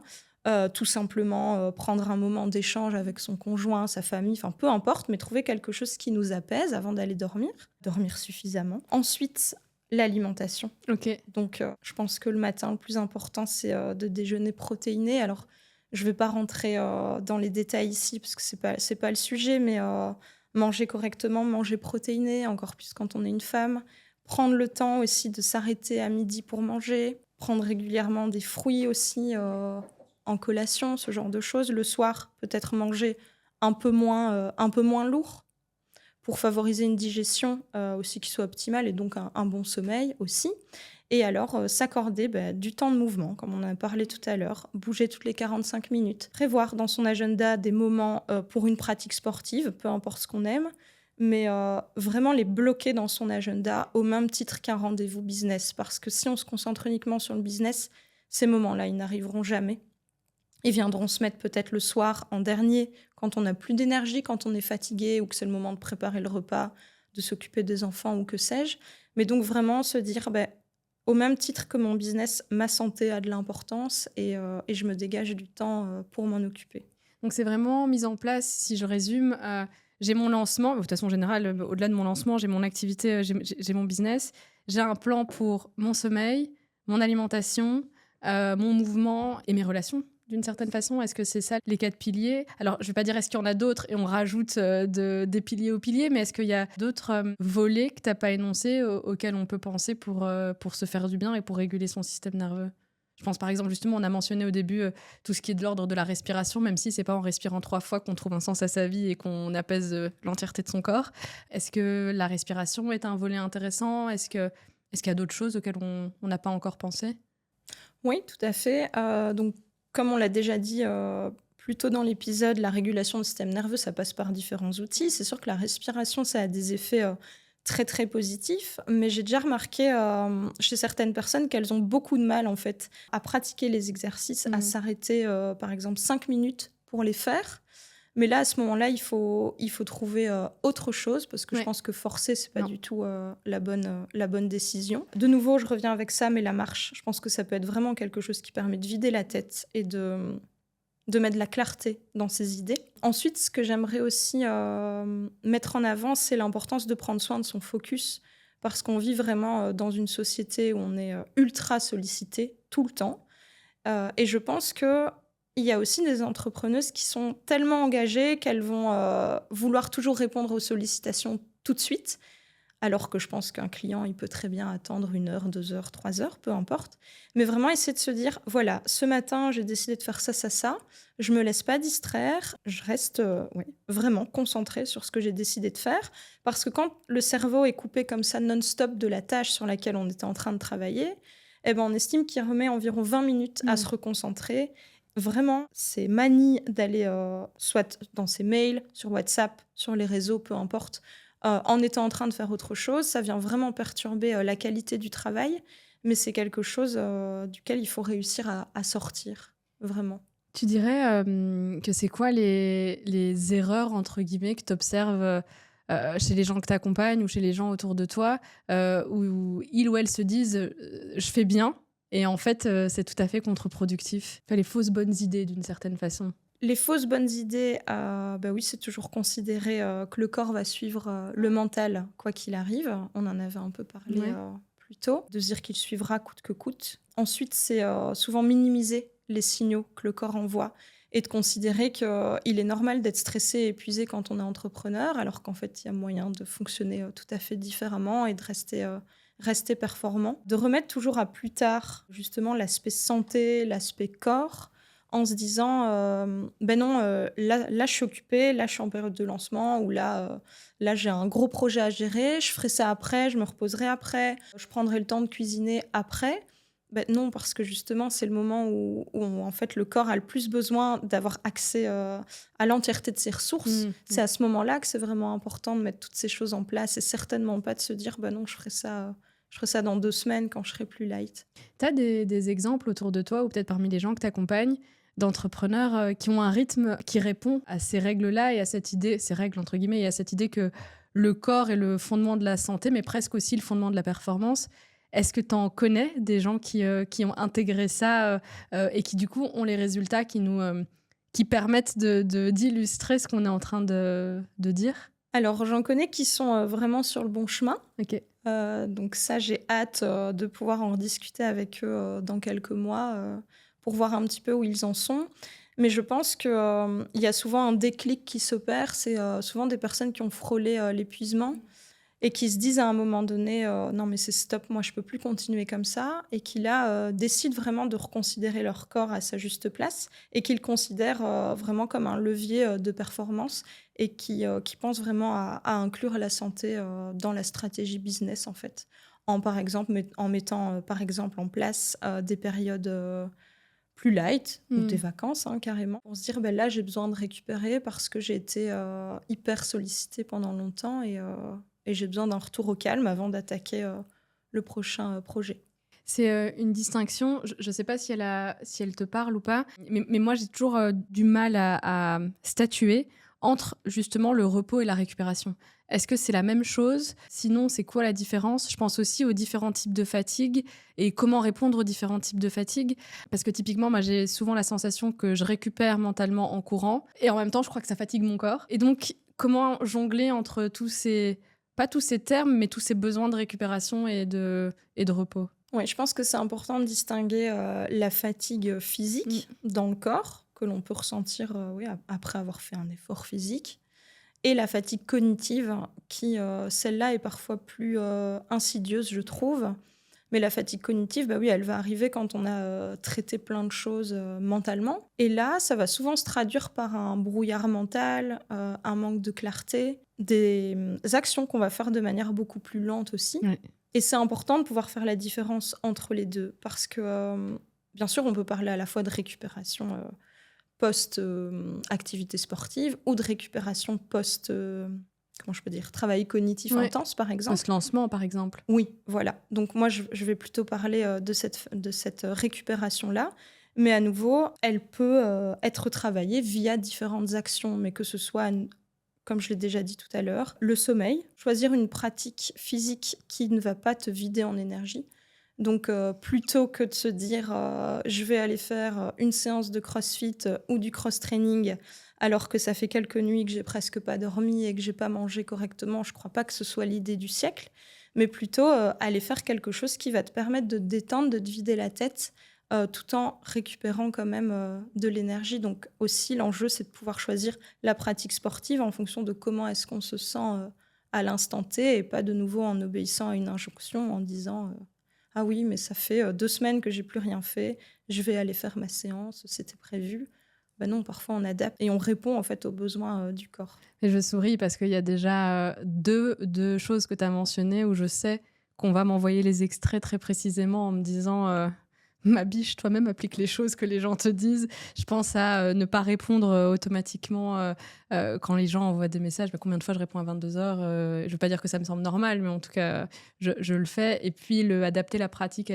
Tout simplement prendre un moment d'échange avec son conjoint, sa famille, enfin peu importe, mais trouver quelque chose qui nous apaise avant d'aller dormir suffisamment. Ensuite, l'alimentation. Donc, je pense que le matin, le plus important, c'est de déjeuner protéiné. Alors, je ne vais pas rentrer dans les détails ici, parce que c'est pas le sujet, mais manger correctement, manger protéiné, encore plus quand on est une femme. Prendre le temps aussi de s'arrêter à midi pour manger. Prendre régulièrement des fruits aussi en collation, ce genre de choses. Le soir, peut-être manger un peu moins lourd pour favoriser une digestion aussi qui soit optimale et donc un bon sommeil aussi. Et alors, s'accorder du temps de mouvement, comme on en a parlé tout à l'heure, bouger toutes les 45 minutes, prévoir dans son agenda des moments pour une pratique sportive, peu importe ce qu'on aime, mais vraiment les bloquer dans son agenda au même titre qu'un rendez-vous business. Parce que si on se concentre uniquement sur le business, ces moments-là, ils n'arriveront jamais. Ils viendront se mettre peut-être le soir en dernier, quand on n'a plus d'énergie, quand on est fatigué ou que c'est le moment de préparer le repas, de s'occuper des enfants ou que sais-je. Mais donc vraiment se dire, au même titre que mon business, ma santé a de l'importance et je me dégage du temps pour m'en occuper. Donc c'est vraiment mise en place, si je résume, j'ai mon lancement, de toute façon en général, au-delà de mon lancement, j'ai mon activité, j'ai mon business, j'ai un plan pour mon sommeil, mon alimentation, mon mouvement et mes relations. D'une certaine façon, est-ce que c'est ça les 4 piliers? Alors, je ne vais pas dire est-ce qu'il y en a d'autres et on rajoute des piliers aux piliers, mais est-ce qu'il y a d'autres volets que tu n'as pas énoncés auxquels on peut penser pour se faire du bien et pour réguler son système nerveux? Je pense par exemple, justement, on a mentionné au début tout ce qui est de l'ordre de la respiration, même si c'est pas en respirant 3 fois qu'on trouve un sens à sa vie et qu'on apaise l'entièreté de son corps. Est-ce que la respiration est un volet intéressant? Est-ce qu'il y a d'autres choses auxquelles on n'a pas encore pensé? Oui, tout à fait. Donc, comme on l'a déjà dit plus tôt dans l'épisode, la régulation du système nerveux, ça passe par différents outils. C'est sûr que la respiration, ça a des effets très très positif, mais j'ai déjà remarqué chez certaines personnes qu'elles ont beaucoup de mal en fait à pratiquer les exercices, à s'arrêter par exemple 5 minutes pour les faire. Mais là, à ce moment-là, il faut trouver autre chose parce que je pense que forcer, c'est pas du tout la bonne décision. De nouveau, je reviens avec ça, mais la marche, je pense que ça peut être vraiment quelque chose qui permet de vider la tête et de mettre de la clarté dans ses idées. Ensuite, ce que j'aimerais aussi mettre en avant, c'est l'importance de prendre soin de son focus parce qu'on vit vraiment dans une société où on est ultra sollicité tout le temps. Et je pense qu'il y a aussi des entrepreneuses qui sont tellement engagées qu'elles vont vouloir toujours répondre aux sollicitations tout de suite. Alors que je pense qu'un client, il peut très bien attendre 1 heure, 2 heures, 3 heures, peu importe. Mais vraiment essayer de se dire, voilà, ce matin, j'ai décidé de faire ça, ça, ça. Je me laisse pas distraire. Je reste vraiment concentrée sur ce que j'ai décidé de faire. Parce que quand le cerveau est coupé comme ça non-stop de la tâche sur laquelle on était en train de travailler, eh ben, on estime qu'il remet environ 20 minutes à se reconcentrer. Vraiment, c'est manie d'aller soit dans ses mails, sur WhatsApp, sur les réseaux, peu importe, en étant en train de faire autre chose. Ça vient vraiment perturber la qualité du travail, mais c'est quelque chose duquel il faut réussir à sortir, vraiment. Tu dirais que c'est quoi les erreurs, entre guillemets, que tu observes chez les gens que tu accompagnes ou chez les gens autour de toi, où ils ou elles se disent je fais bien, et en fait, c'est tout à fait contre-productif. Enfin, les fausses bonnes idées, d'une certaine façon. Les fausses bonnes idées, oui, c'est toujours considérer que le corps va suivre le mental, quoi qu'il arrive. On en avait un peu parlé plus tôt, de se dire qu'il suivra coûte que coûte. Ensuite, c'est souvent minimiser les signaux que le corps envoie et de considérer qu'il est normal d'être stressé et épuisé quand on est entrepreneur, alors qu'en fait, il y a moyen de fonctionner tout à fait différemment et de rester performant. De remettre toujours à plus tard, justement, l'aspect santé, l'aspect corps, en se disant ben non, là je suis occupée, là je suis en période de lancement, ou là j'ai un gros projet à gérer, je ferai ça après, je me reposerai après, je prendrai le temps de cuisiner après. Ben non, parce que justement c'est le moment où en fait le corps a le plus besoin d'avoir accès à l'entièreté de ses ressources. C'est à ce moment-là que c'est vraiment important de mettre toutes ces choses en place et certainement pas de se dire ben non, je ferai ça dans 2 semaines quand je serai plus light. Tu as des exemples autour de toi ou peut-être parmi les gens que tu accompagnes d'entrepreneurs qui ont un rythme qui répond à ces règles-là et à cette idée, ces règles entre guillemets, et à cette idée que le corps est le fondement de la santé, mais presque aussi le fondement de la performance. Est-ce que tu en connais des gens qui ont intégré ça et qui du coup ont les résultats qui permettent d'illustrer ce qu'on est en train de dire? Alors, j'en connais qui sont vraiment sur le bon chemin. Ok. Donc ça, j'ai hâte de pouvoir en discuter avec eux dans quelques mois pour voir un petit peu où ils en sont. Mais je pense qu'il y a souvent un déclic qui s'opère. C'est souvent des personnes qui ont frôlé l'épuisement et qui se disent à un moment donné non mais c'est stop, moi je peux plus continuer comme ça, et qui là décident vraiment de reconsidérer leur corps à sa juste place et qui le considèrent vraiment comme un levier de performance et qui pensent vraiment à inclure la santé dans la stratégie business en fait, en mettant par exemple en place des périodes plus light ou des vacances carrément, pour se dire ben là j'ai besoin de récupérer parce que j'ai été hyper sollicitée pendant longtemps et j'ai besoin d'un retour au calme avant d'attaquer le prochain projet. C'est une distinction, je ne sais pas si elle te parle ou pas, mais moi j'ai toujours du mal à statuer entre justement le repos et la récupération. Est-ce que c'est la même chose? Sinon, c'est quoi la différence? Je pense aussi aux différents types de fatigue et comment répondre aux différents types de fatigue. Parce que typiquement, moi j'ai souvent la sensation que je récupère mentalement en courant et en même temps, je crois que ça fatigue mon corps. Et donc, comment jongler entre pas tous ces termes, mais tous ces besoins de récupération et de repos? Oui, je pense que c'est important de distinguer la fatigue physique dans le corps, que l'on peut ressentir après avoir fait un effort physique, et la fatigue cognitive, qui, celle-là, est parfois plus insidieuse, je trouve. Mais la fatigue cognitive, oui, elle va arriver quand on a traité plein de choses mentalement. Et là, ça va souvent se traduire par un brouillard mental, un manque de clarté, des actions qu'on va faire de manière beaucoup plus lente aussi. Oui. Et c'est important de pouvoir faire la différence entre les deux parce que, bien sûr, on peut parler à la fois de récupération post-activité sportive ou de récupération comment je peux dire, travail cognitif intense, par exemple. Ce lancement, par exemple. Oui, voilà. Donc moi, je vais plutôt parler de cette récupération-là. Mais à nouveau, elle peut être travaillée via différentes actions, mais que ce soit, comme je l'ai déjà dit tout à l'heure, le sommeil, choisir une pratique physique qui ne va pas te vider en énergie. Donc, plutôt que de se dire je vais aller faire une séance de CrossFit ou du cross-training alors que ça fait quelques nuits que j'ai presque pas dormi et que j'ai pas mangé correctement, je crois pas que ce soit l'idée du siècle, mais plutôt aller faire quelque chose qui va te permettre de te détendre, de te vider la tête, tout en récupérant quand même de l'énergie. Donc aussi, l'enjeu, c'est de pouvoir choisir la pratique sportive en fonction de comment est-ce qu'on se sent à l'instant T et pas de nouveau en obéissant à une injonction en disant ah oui, mais ça fait 2 semaines que j'ai plus rien fait, je vais aller faire ma séance, c'était prévu. Ben non, parfois on adapte et on répond en fait aux besoins du corps. Et je souris parce qu'il y a déjà deux choses que tu as mentionnées où je sais qu'on va m'envoyer les extraits très précisément en me disant ma biche, toi-même applique les choses que les gens te disent. Je pense à ne pas répondre automatiquement quand les gens envoient des messages. Mais combien de fois je réponds à 22h Je ne veux pas dire que ça me semble normal, mais en tout cas, je le fais. Et puis, adapter la pratique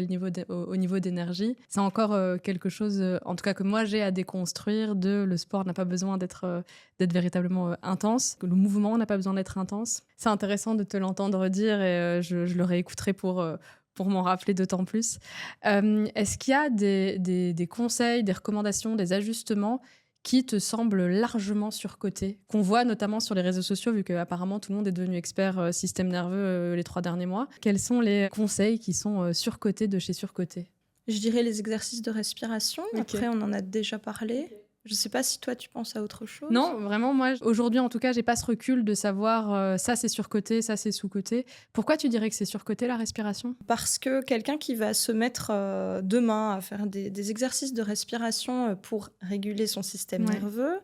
au niveau d'énergie, c'est encore quelque chose, en tout cas, que moi, j'ai à déconstruire. Le sport n'a pas besoin d'être véritablement intense. Le mouvement n'a pas besoin d'être intense. C'est intéressant de te l'entendre dire et je le réécouterai pour m'en rappeler d'autant plus. Est-ce qu'il y a des conseils, des recommandations, des ajustements qui te semblent largement surcotés, qu'on voit notamment sur les réseaux sociaux, vu qu'apparemment tout le monde est devenu expert système nerveux les 3 derniers mois? Quels sont les conseils qui sont surcotés de chez surcotés? Je dirais les exercices de respiration. Okay. Après, on en a déjà parlé. Okay. Je ne sais pas si toi, tu penses à autre chose. Non, vraiment, moi, aujourd'hui, en tout cas, j'ai pas ce recul de savoir ça, c'est surcoté, ça, c'est sous-coté. Pourquoi tu dirais que c'est surcoté, la respiration? Parce que quelqu'un qui va se mettre demain à faire des exercices de respiration pour réguler son système nerveux,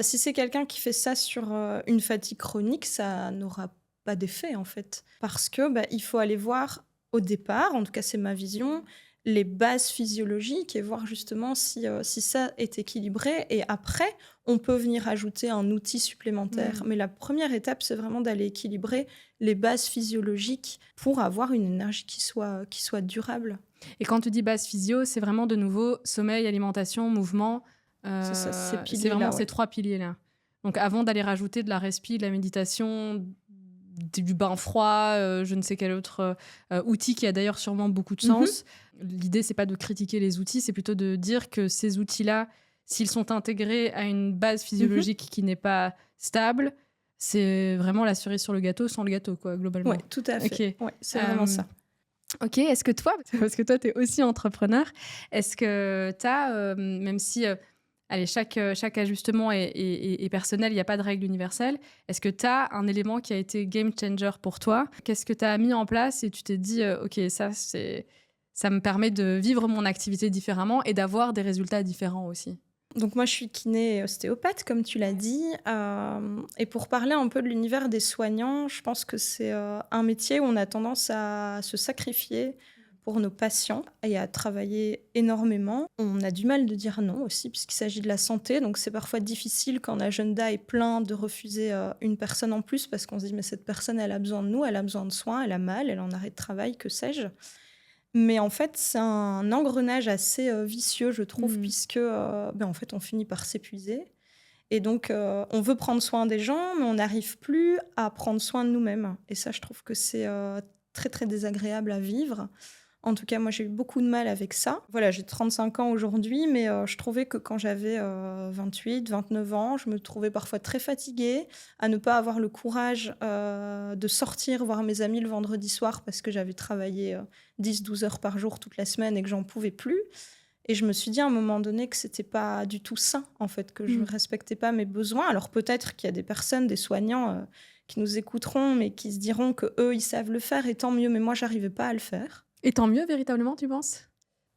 si c'est quelqu'un qui fait ça sur une fatigue chronique, ça n'aura pas d'effet, en fait. Parce que il faut aller voir au départ, en tout cas, c'est ma vision, les bases physiologiques et voir justement si ça est équilibré. Et après, on peut venir ajouter un outil supplémentaire. Mais la première étape, c'est vraiment d'aller équilibrer les bases physiologiques pour avoir une énergie qui soit durable. Et quand tu dis base physio, c'est vraiment de nouveau sommeil, alimentation, mouvement. C'est ça, c'est vraiment ces 3 piliers-là. Donc avant d'aller rajouter de la respi, de la méditation, du bain froid, je ne sais quel autre outil qui a d'ailleurs sûrement beaucoup de sens. L'idée, c'est pas de critiquer les outils, c'est plutôt de dire que ces outils-là, s'ils sont intégrés à une base physiologique qui n'est pas stable, c'est vraiment la cerise sur le gâteau sans le gâteau, quoi, globalement. Oui, tout à fait. Okay. Ouais, c'est vraiment ça. Ok, est-ce que toi, parce que toi, tu es aussi entrepreneur, est-ce que tu as, même si... allez, chaque ajustement est personnel, il n'y a pas de règle universelle. Est-ce que tu as un élément qui a été game changer pour toi? Qu'est-ce que tu as mis en place et tu t'es dit, OK, ça me permet de vivre mon activité différemment et d'avoir des résultats différents aussi? Donc moi, je suis kiné et ostéopathe, comme tu l'as dit. Et pour parler un peu de l'univers des soignants, je pense que c'est un métier où on a tendance à se sacrifier pour nos patients et à travailler énormément. On a du mal de dire non aussi, puisqu'il s'agit de la santé. Donc, c'est parfois difficile quand l'agenda est plein de refuser une personne en plus parce qu'on se dit, mais cette personne, elle a besoin de nous, elle a besoin de soins, elle a mal, elle est en arrêt de travail, que sais-je. Mais en fait, c'est un engrenage assez vicieux, je trouve, puisque en fait, on finit par s'épuiser. Et donc, on veut prendre soin des gens, mais on n'arrive plus à prendre soin de nous-mêmes. Et ça, je trouve que c'est très, très désagréable à vivre. En tout cas, moi, j'ai eu beaucoup de mal avec ça. Voilà, j'ai 35 ans aujourd'hui, mais je trouvais que quand j'avais 28, 29 ans, je me trouvais parfois très fatiguée, à ne pas avoir le courage de sortir voir mes amis le vendredi soir parce que j'avais travaillé 10-12 heures par jour toute la semaine et que j'en pouvais plus. Et je me suis dit à un moment donné que c'était pas du tout sain, en fait, que je ne respectais pas mes besoins. Alors peut-être qu'il y a des personnes, des soignants qui nous écouteront, mais qui se diront qu'eux, ils savent le faire, et tant mieux, mais moi, j'arrivais pas à le faire. Et tant mieux, véritablement, tu penses?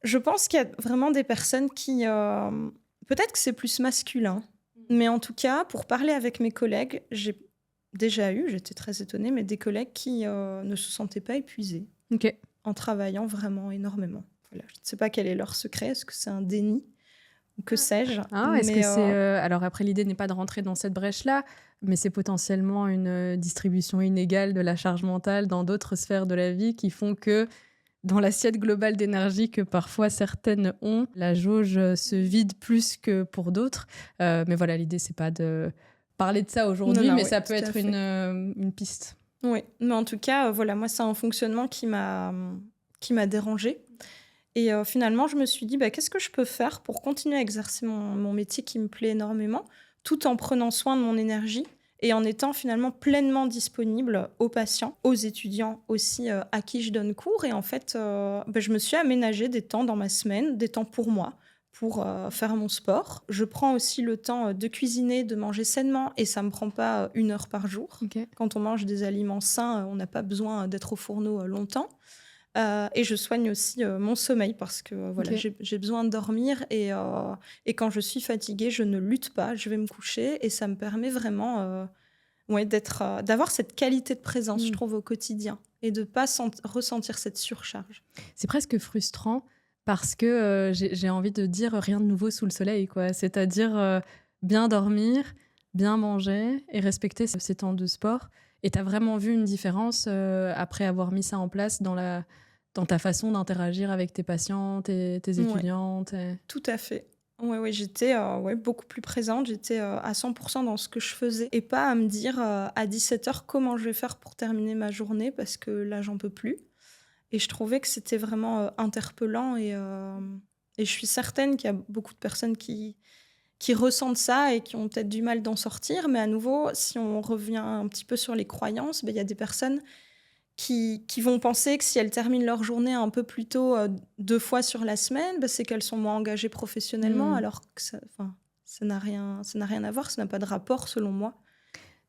Je pense qu'il y a vraiment des personnes qui... peut-être que c'est plus masculin, mais en tout cas, pour parler avec mes collègues, j'ai déjà eu, j'étais très étonnée, mais des collègues qui ne se sentaient pas épuisés en travaillant vraiment énormément. Voilà. Je ne sais pas quel est leur secret, est-ce que c'est un déni ou que sais-je? Est-ce que c'est... alors après, l'idée n'est pas de rentrer dans cette brèche-là, mais c'est potentiellement une distribution inégale de la charge mentale dans d'autres sphères de la vie qui font que dans l'assiette globale d'énergie que parfois certaines ont, la jauge se vide plus que pour d'autres. Mais voilà, l'idée, c'est pas de parler de ça aujourd'hui, mais ça peut être une piste. Oui, mais en tout cas, voilà, moi, c'est un fonctionnement qui m'a dérangée. Et finalement, je me suis dit, qu'est-ce que je peux faire pour continuer à exercer mon métier qui me plaît énormément, tout en prenant soin de mon énergie et en étant finalement pleinement disponible aux patients, aux étudiants aussi à qui je donne cours. Et en fait, je me suis aménagé des temps dans ma semaine, des temps pour moi, pour faire mon sport. Je prends aussi le temps de cuisiner, de manger sainement, et ça ne me prend pas 1 heure par jour. Okay. Quand on mange des aliments sains, on n'a pas besoin d'être au fourneau longtemps. Et je soigne aussi mon sommeil parce que voilà, j'ai besoin de dormir et quand je suis fatiguée, je ne lutte pas, je vais me coucher et ça me permet vraiment d'avoir cette qualité de présence, je trouve, au quotidien et de ne pas ressentir cette surcharge. C'est presque frustrant parce que j'ai envie de dire rien de nouveau sous le soleil, quoi. C'est-à-dire bien dormir, bien manger et respecter ces temps de sport. Et tu as vraiment vu une différence après avoir mis ça en place dans ta façon d'interagir avec tes patientes et tes étudiantes Tout à fait. Ouais, j'étais beaucoup plus présente. J'étais à 100% dans ce que je faisais et pas à me dire à 17h comment je vais faire pour terminer ma journée parce que là, j'en peux plus. Et je trouvais que c'était vraiment interpellant et je suis certaine qu'il y a beaucoup de personnes qui ressentent ça et qui ont peut-être du mal d'en sortir. Mais à nouveau, si on revient un petit peu sur les croyances, il y a des personnes qui vont penser que si elles terminent leur journée un peu plus tôt 2 fois sur la semaine, c'est qu'elles sont moins engagées professionnellement, alors que ça n'a rien à voir, ça n'a pas de rapport selon moi.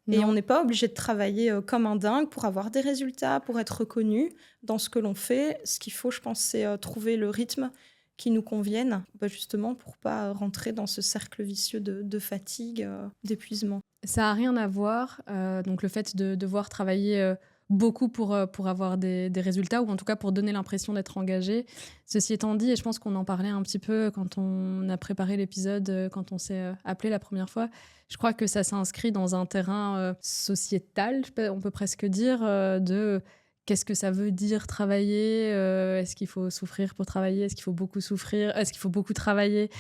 Non. Et on n'est pas obligé de travailler comme un dingue pour avoir des résultats, pour être reconnu dans ce que l'on fait. Ce qu'il faut, je pense, c'est trouver le rythme qui nous convienne, justement pour pas rentrer dans ce cercle vicieux de fatigue, d'épuisement. Ça n'a rien à voir, donc le fait de devoir travailler beaucoup pour avoir des résultats, ou en tout cas pour donner l'impression d'être engagé. Ceci étant dit, et je pense qu'on en parlait un petit peu quand on a préparé l'épisode, quand on s'est appelé la première fois, je crois que ça s'inscrit dans un terrain sociétal, on peut presque dire, de qu'est-ce que ça veut dire travailler, est-ce qu'il faut souffrir pour travailler, est-ce qu'il faut beaucoup souffrir, est-ce qu'il faut beaucoup travailler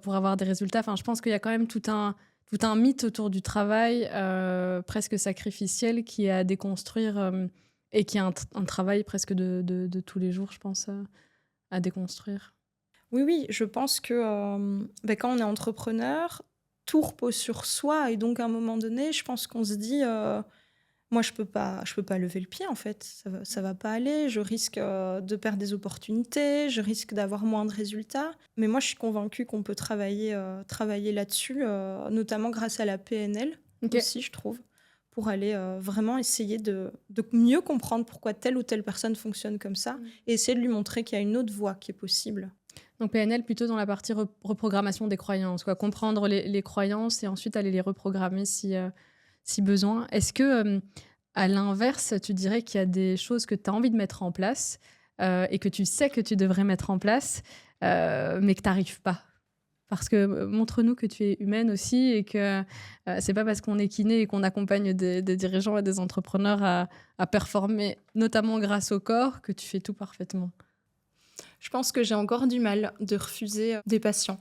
pour avoir des résultats. Enfin, je pense qu'il y a quand même tout un mythe autour du travail presque sacrificiel qui est à déconstruire et qui est un travail presque de tous les jours, je pense, à déconstruire. Oui, je pense que quand on est entrepreneur, tout repose sur soi et donc à un moment donné, je pense qu'on se dit moi je peux pas lever le pied en fait, ça va pas aller, je risque de perdre des opportunités, je risque d'avoir moins de résultats, mais moi je suis convaincue qu'on peut travailler là-dessus, notamment grâce à la PNL aussi, je trouve, pour aller vraiment essayer de mieux comprendre pourquoi telle ou telle personne fonctionne comme ça et essayer de lui montrer qu'il y a une autre voie qui est possible. Donc PNL plutôt dans la partie reprogrammation des croyances, quoi. Comprendre les croyances et ensuite aller les reprogrammer si besoin. Est-ce que, à l'inverse, tu dirais qu'il y a des choses que tu as envie de mettre en place et que tu sais que tu devrais mettre en place, mais que tu n'arrives pas? Parce que montre-nous que tu es humaine aussi et que c'est pas parce qu'on est kiné et qu'on accompagne des dirigeants et des entrepreneurs à performer, notamment grâce au corps, que tu fais tout parfaitement. Je pense que j'ai encore du mal de refuser des patients.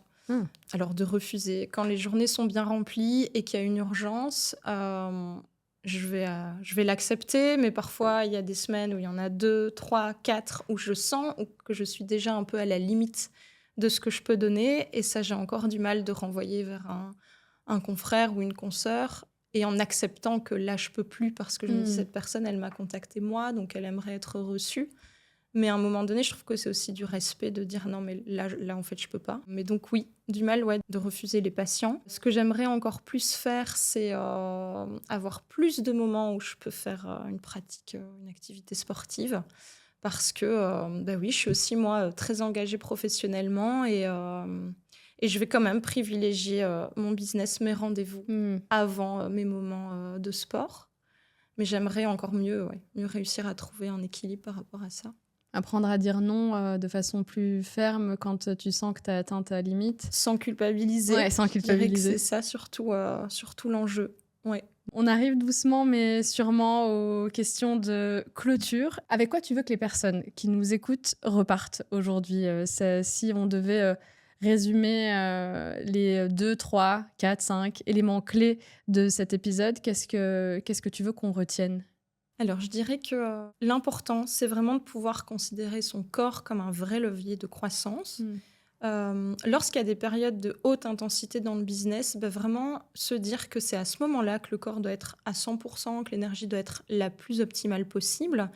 Alors de refuser, quand les journées sont bien remplies et qu'il y a une urgence, je vais l'accepter, mais parfois il y a des semaines où il y en a 2, 3, 4, où je sens que je suis déjà un peu à la limite de ce que je peux donner, et ça j'ai encore du mal de renvoyer vers un confrère ou une consoeur, et en acceptant que là je peux plus parce que je me dis cette personne elle m'a contacté moi, donc elle aimerait être reçue. Mais à un moment donné, je trouve que c'est aussi du respect de dire non, mais là en fait, je peux pas. Mais donc oui, du mal de refuser les patients. Ce que j'aimerais encore plus faire, c'est avoir plus de moments où je peux faire une pratique, une activité sportive. Parce que oui, je suis aussi moi très engagée professionnellement et je vais quand même privilégier mon business, mes rendez-vous avant mes moments de sport. Mais j'aimerais encore mieux réussir à trouver un équilibre par rapport à ça. Apprendre à dire non de façon plus ferme quand tu sens que tu as atteint ta limite. Sans culpabiliser. Ouais, sans culpabiliser. C'est ça surtout l'enjeu. Ouais. On arrive doucement mais sûrement aux questions de clôture. Avec quoi tu veux que les personnes qui nous écoutent repartent aujourd'hui? Si on devait résumer les 2, 3, 4, 5 éléments clés de cet épisode, qu'est-ce que tu veux qu'on retienne? Alors, je dirais que l'important, c'est vraiment de pouvoir considérer son corps comme un vrai levier de croissance. Lorsqu'il y a des périodes de haute intensité dans le business, vraiment se dire que c'est à ce moment-là que le corps doit être à 100%, que l'énergie doit être la plus optimale possible.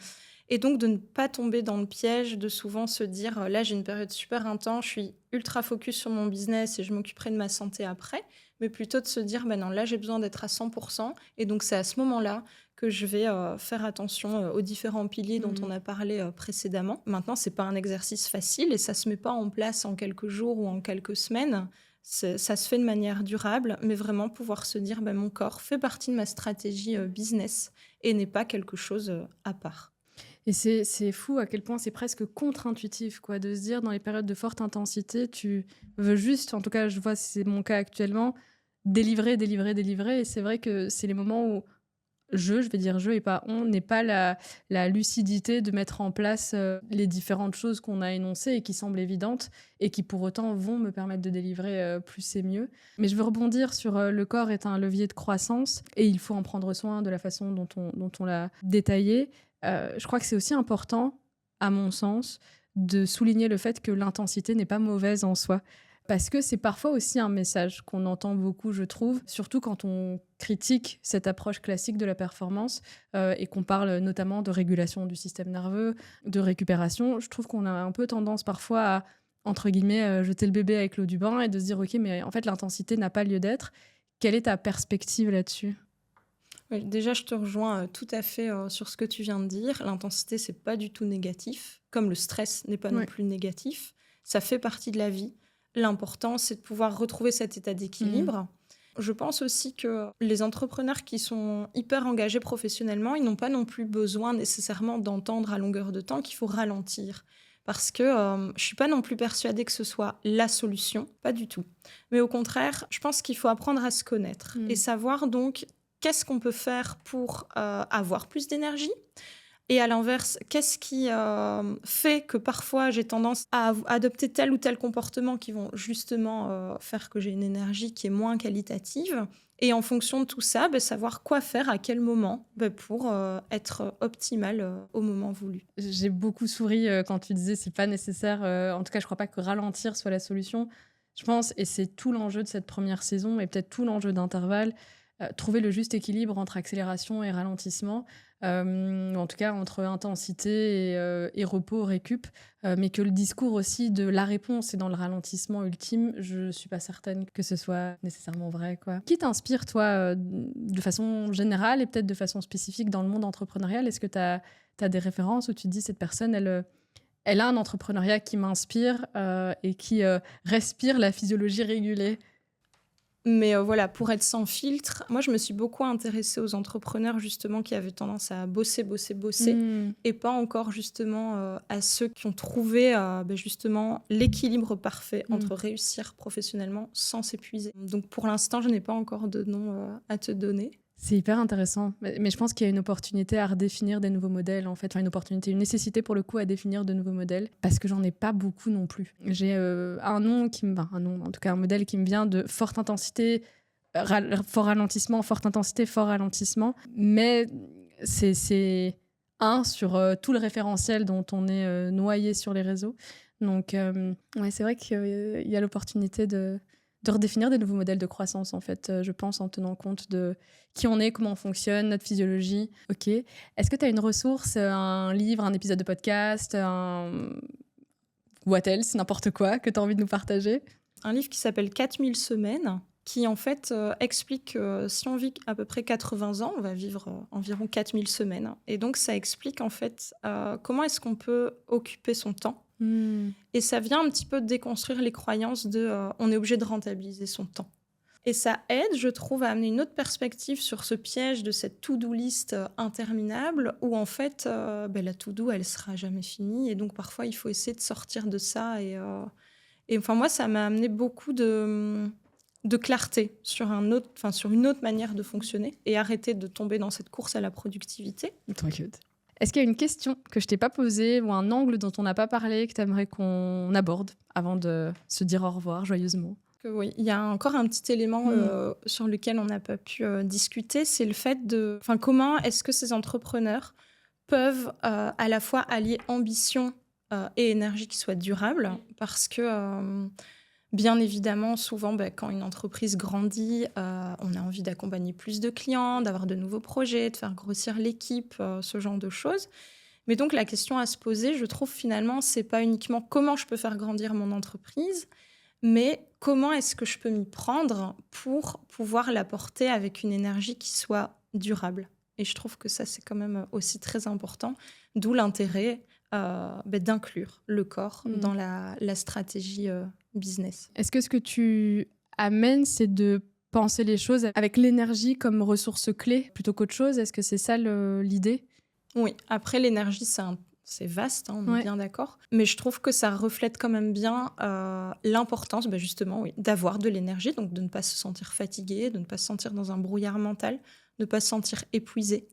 Et donc de ne pas tomber dans le piège de souvent se dire là j'ai une période super intense, je suis ultra focus sur mon business et je m'occuperai de ma santé après, mais plutôt de se dire non là j'ai besoin d'être à 100% et donc c'est à ce moment-là que je vais faire attention aux différents piliers dont on a parlé précédemment. Maintenant c'est pas un exercice facile et ça se met pas en place en quelques jours ou en quelques semaines. Ça se fait de manière durable, mais vraiment pouvoir se dire mon corps fait partie de ma stratégie business et n'est pas quelque chose à part. Et c'est fou à quel point c'est presque contre-intuitif, quoi, de se dire dans les périodes de forte intensité, tu veux juste, en tout cas, je vois, c'est mon cas actuellement, délivrer, délivrer, délivrer. Et c'est vrai que c'est les moments où je vais dire je et pas on, n'est pas la lucidité de mettre en place les différentes choses qu'on a énoncées et qui semblent évidentes et qui pour autant vont me permettre de délivrer plus et mieux. Mais je veux rebondir sur le corps est un levier de croissance et il faut en prendre soin de la façon dont on l'a détaillé. Je crois que c'est aussi important, à mon sens, de souligner le fait que l'intensité n'est pas mauvaise en soi. Parce que c'est parfois aussi un message qu'on entend beaucoup, je trouve, surtout quand on critique cette approche classique de la performance et qu'on parle notamment de régulation du système nerveux, de récupération. Je trouve qu'on a un peu tendance parfois à, entre guillemets, jeter le bébé avec l'eau du bain et de se dire « Ok, mais en fait, l'intensité n'a pas lieu d'être ». Quelle est ta perspective là-dessus ? Oui, déjà, je te rejoins tout à fait sur ce que tu viens de dire. L'intensité, c'est pas du tout négatif, comme le stress n'est pas non plus négatif. Ça fait partie de la vie. L'important, c'est de pouvoir retrouver cet état d'équilibre. Je pense aussi que les entrepreneurs qui sont hyper engagés professionnellement, ils n'ont pas non plus besoin nécessairement d'entendre à longueur de temps qu'il faut ralentir. Parce que je suis pas non plus persuadée que ce soit la solution, pas du tout. Mais au contraire, je pense qu'il faut apprendre à se connaître et savoir donc qu'est-ce qu'on peut faire pour avoir plus d'énergie. Et à l'inverse, qu'est-ce qui fait que parfois j'ai tendance à adopter tel ou tel comportement qui vont justement faire que j'ai une énergie qui est moins qualitative. Et en fonction de tout ça, savoir quoi faire à quel moment pour être optimal au moment voulu. J'ai beaucoup souri quand tu disais c'est pas nécessaire. En tout cas, je crois pas que ralentir soit la solution. Je pense, et c'est tout l'enjeu de cette première saison, et peut-être tout l'enjeu d'intervalle, trouver le juste équilibre entre accélération et ralentissement, en tout cas entre intensité et repos, récup, mais que le discours aussi de la réponse est dans le ralentissement ultime, je suis pas certaine que ce soit nécessairement vrai, quoi. Qui t'inspire, toi, de façon générale et peut-être de façon spécifique dans le monde entrepreneurial? Est-ce que tu as des références où tu te dis cette personne, elle a un entrepreneuriat qui m'inspire et qui respire la physiologie régulée? Mais voilà, pour être sans filtre, moi, je me suis beaucoup intéressée aux entrepreneurs, justement, qui avaient tendance à bosser et pas encore, justement, à ceux qui ont trouvé, justement, l'équilibre parfait entre réussir professionnellement sans s'épuiser. Donc, pour l'instant, je n'ai pas encore de nom à te donner. C'est hyper intéressant. Mais je pense qu'il y a une opportunité à redéfinir des nouveaux modèles, en fait. Enfin, une nécessité, pour le coup, à définir de nouveaux modèles, parce que j'en ai pas beaucoup non plus. J'ai un nom, en tout cas un modèle qui me vient de forte intensité, fort ralentissement, forte intensité, fort ralentissement. Mais c'est sur tout le référentiel dont on est noyé sur les réseaux. Donc, c'est vrai qu'il y a l'opportunité de redéfinir des nouveaux modèles de croissance, en fait, je pense, en tenant compte de qui on est, comment on fonctionne, notre physiologie. Ok. Est-ce que tu as une ressource, un livre, un épisode de podcast, what else, n'importe quoi, que tu as envie de nous partager? Un livre qui s'appelle 4000 semaines, qui en fait explique que si on vit à peu près 80 ans, on va vivre environ 4000 semaines. Et donc ça explique en fait comment est-ce qu'on peut occuper son temps. Et ça vient un petit peu déconstruire les croyances de on est obligé de rentabiliser son temps. Et ça aide, je trouve, à amener une autre perspective sur ce piège de cette to-do list interminable où en fait la to-do elle sera jamais finie et donc parfois il faut essayer de sortir de ça et enfin moi ça m'a amené beaucoup de clarté sur sur une autre manière de fonctionner et arrêter de tomber dans cette course à la productivité. T'inquiète. Est-ce qu'il y a une question que je t'ai pas posée ou un angle dont on n'a pas parlé que tu aimerais qu'on aborde avant de se dire au revoir joyeusement? Oui, il y a encore un petit élément sur lequel on n'a pas pu discuter, c'est le fait de... Enfin, comment est-ce que ces entrepreneurs peuvent à la fois allier ambition et énergie qui soit durable, parce que bien évidemment, souvent, quand une entreprise grandit, on a envie d'accompagner plus de clients, d'avoir de nouveaux projets, de faire grossir l'équipe, ce genre de choses. Mais donc, la question à se poser, je trouve finalement, c'est pas uniquement comment je peux faire grandir mon entreprise, mais comment est-ce que je peux m'y prendre pour pouvoir la porter avec une énergie qui soit durable. Et je trouve que ça, c'est quand même aussi très important, d'où l'intérêt d'inclure le corps dans la stratégie business. Est-ce que ce que tu amènes, c'est de penser les choses avec l'énergie comme ressource clé plutôt qu'autre chose? Est-ce que c'est ça l'idée? Oui, après l'énergie, c'est vaste, on est bien d'accord. Mais je trouve que ça reflète quand même bien l'importance, justement, d'avoir de l'énergie, donc de ne pas se sentir fatigué, de ne pas se sentir dans un brouillard mental, de ne pas se sentir épuisé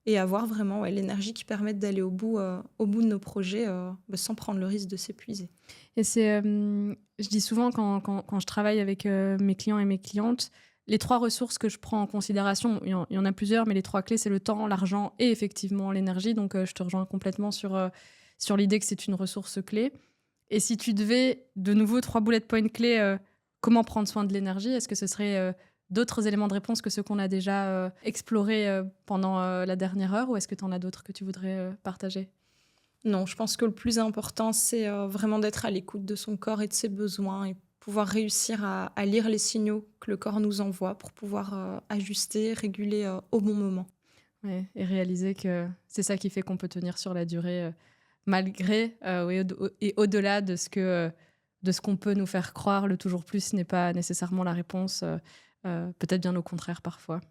et avoir vraiment l'énergie qui permette d'aller au bout de nos projets sans prendre le risque de s'épuiser. Et c'est, je dis souvent quand je travaille avec mes clients et mes clientes, les 3 ressources que je prends en considération, il y en a plusieurs, mais les 3 clés, c'est le temps, l'argent et effectivement l'énergie. Donc, je te rejoins complètement sur l'idée que c'est une ressource clé. Et si tu devais, de nouveau, 3 bullet points clés, comment prendre soin de l'énergie, est-ce que ce serait d'autres éléments de réponse que ceux qu'on a déjà explorés pendant la dernière heure, ou est-ce que tu en as d'autres que tu voudrais partager ? Non, je pense que le plus important, c'est vraiment d'être à l'écoute de son corps et de ses besoins et pouvoir réussir à lire les signaux que le corps nous envoie pour pouvoir ajuster, réguler au bon moment. Ouais, et réaliser que c'est ça qui fait qu'on peut tenir sur la durée malgré et au-delà de ce qu'on peut nous faire croire. Le toujours plus n'est pas nécessairement la réponse, peut-être bien au contraire parfois.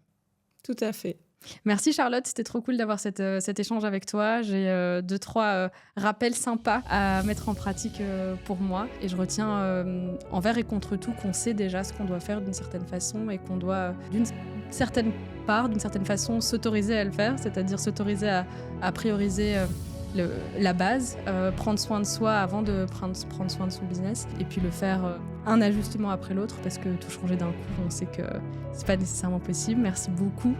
Tout à fait. Merci Charlotte, c'était trop cool d'avoir cet échange avec toi. J'ai 2-3 rappels sympas à mettre en pratique pour moi. Et je retiens envers et contre tout qu'on sait déjà ce qu'on doit faire d'une certaine façon et qu'on doit d'une certaine façon s'autoriser à le faire, c'est-à-dire s'autoriser à prioriser la base, prendre soin de soi avant de prendre soin de son business et puis le faire un ajustement après l'autre parce que tout changer d'un coup, on sait que c'est pas nécessairement possible. Merci beaucoup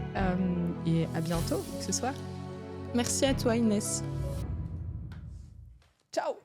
et à bientôt, que ce soit. Merci à toi Inès. Ciao.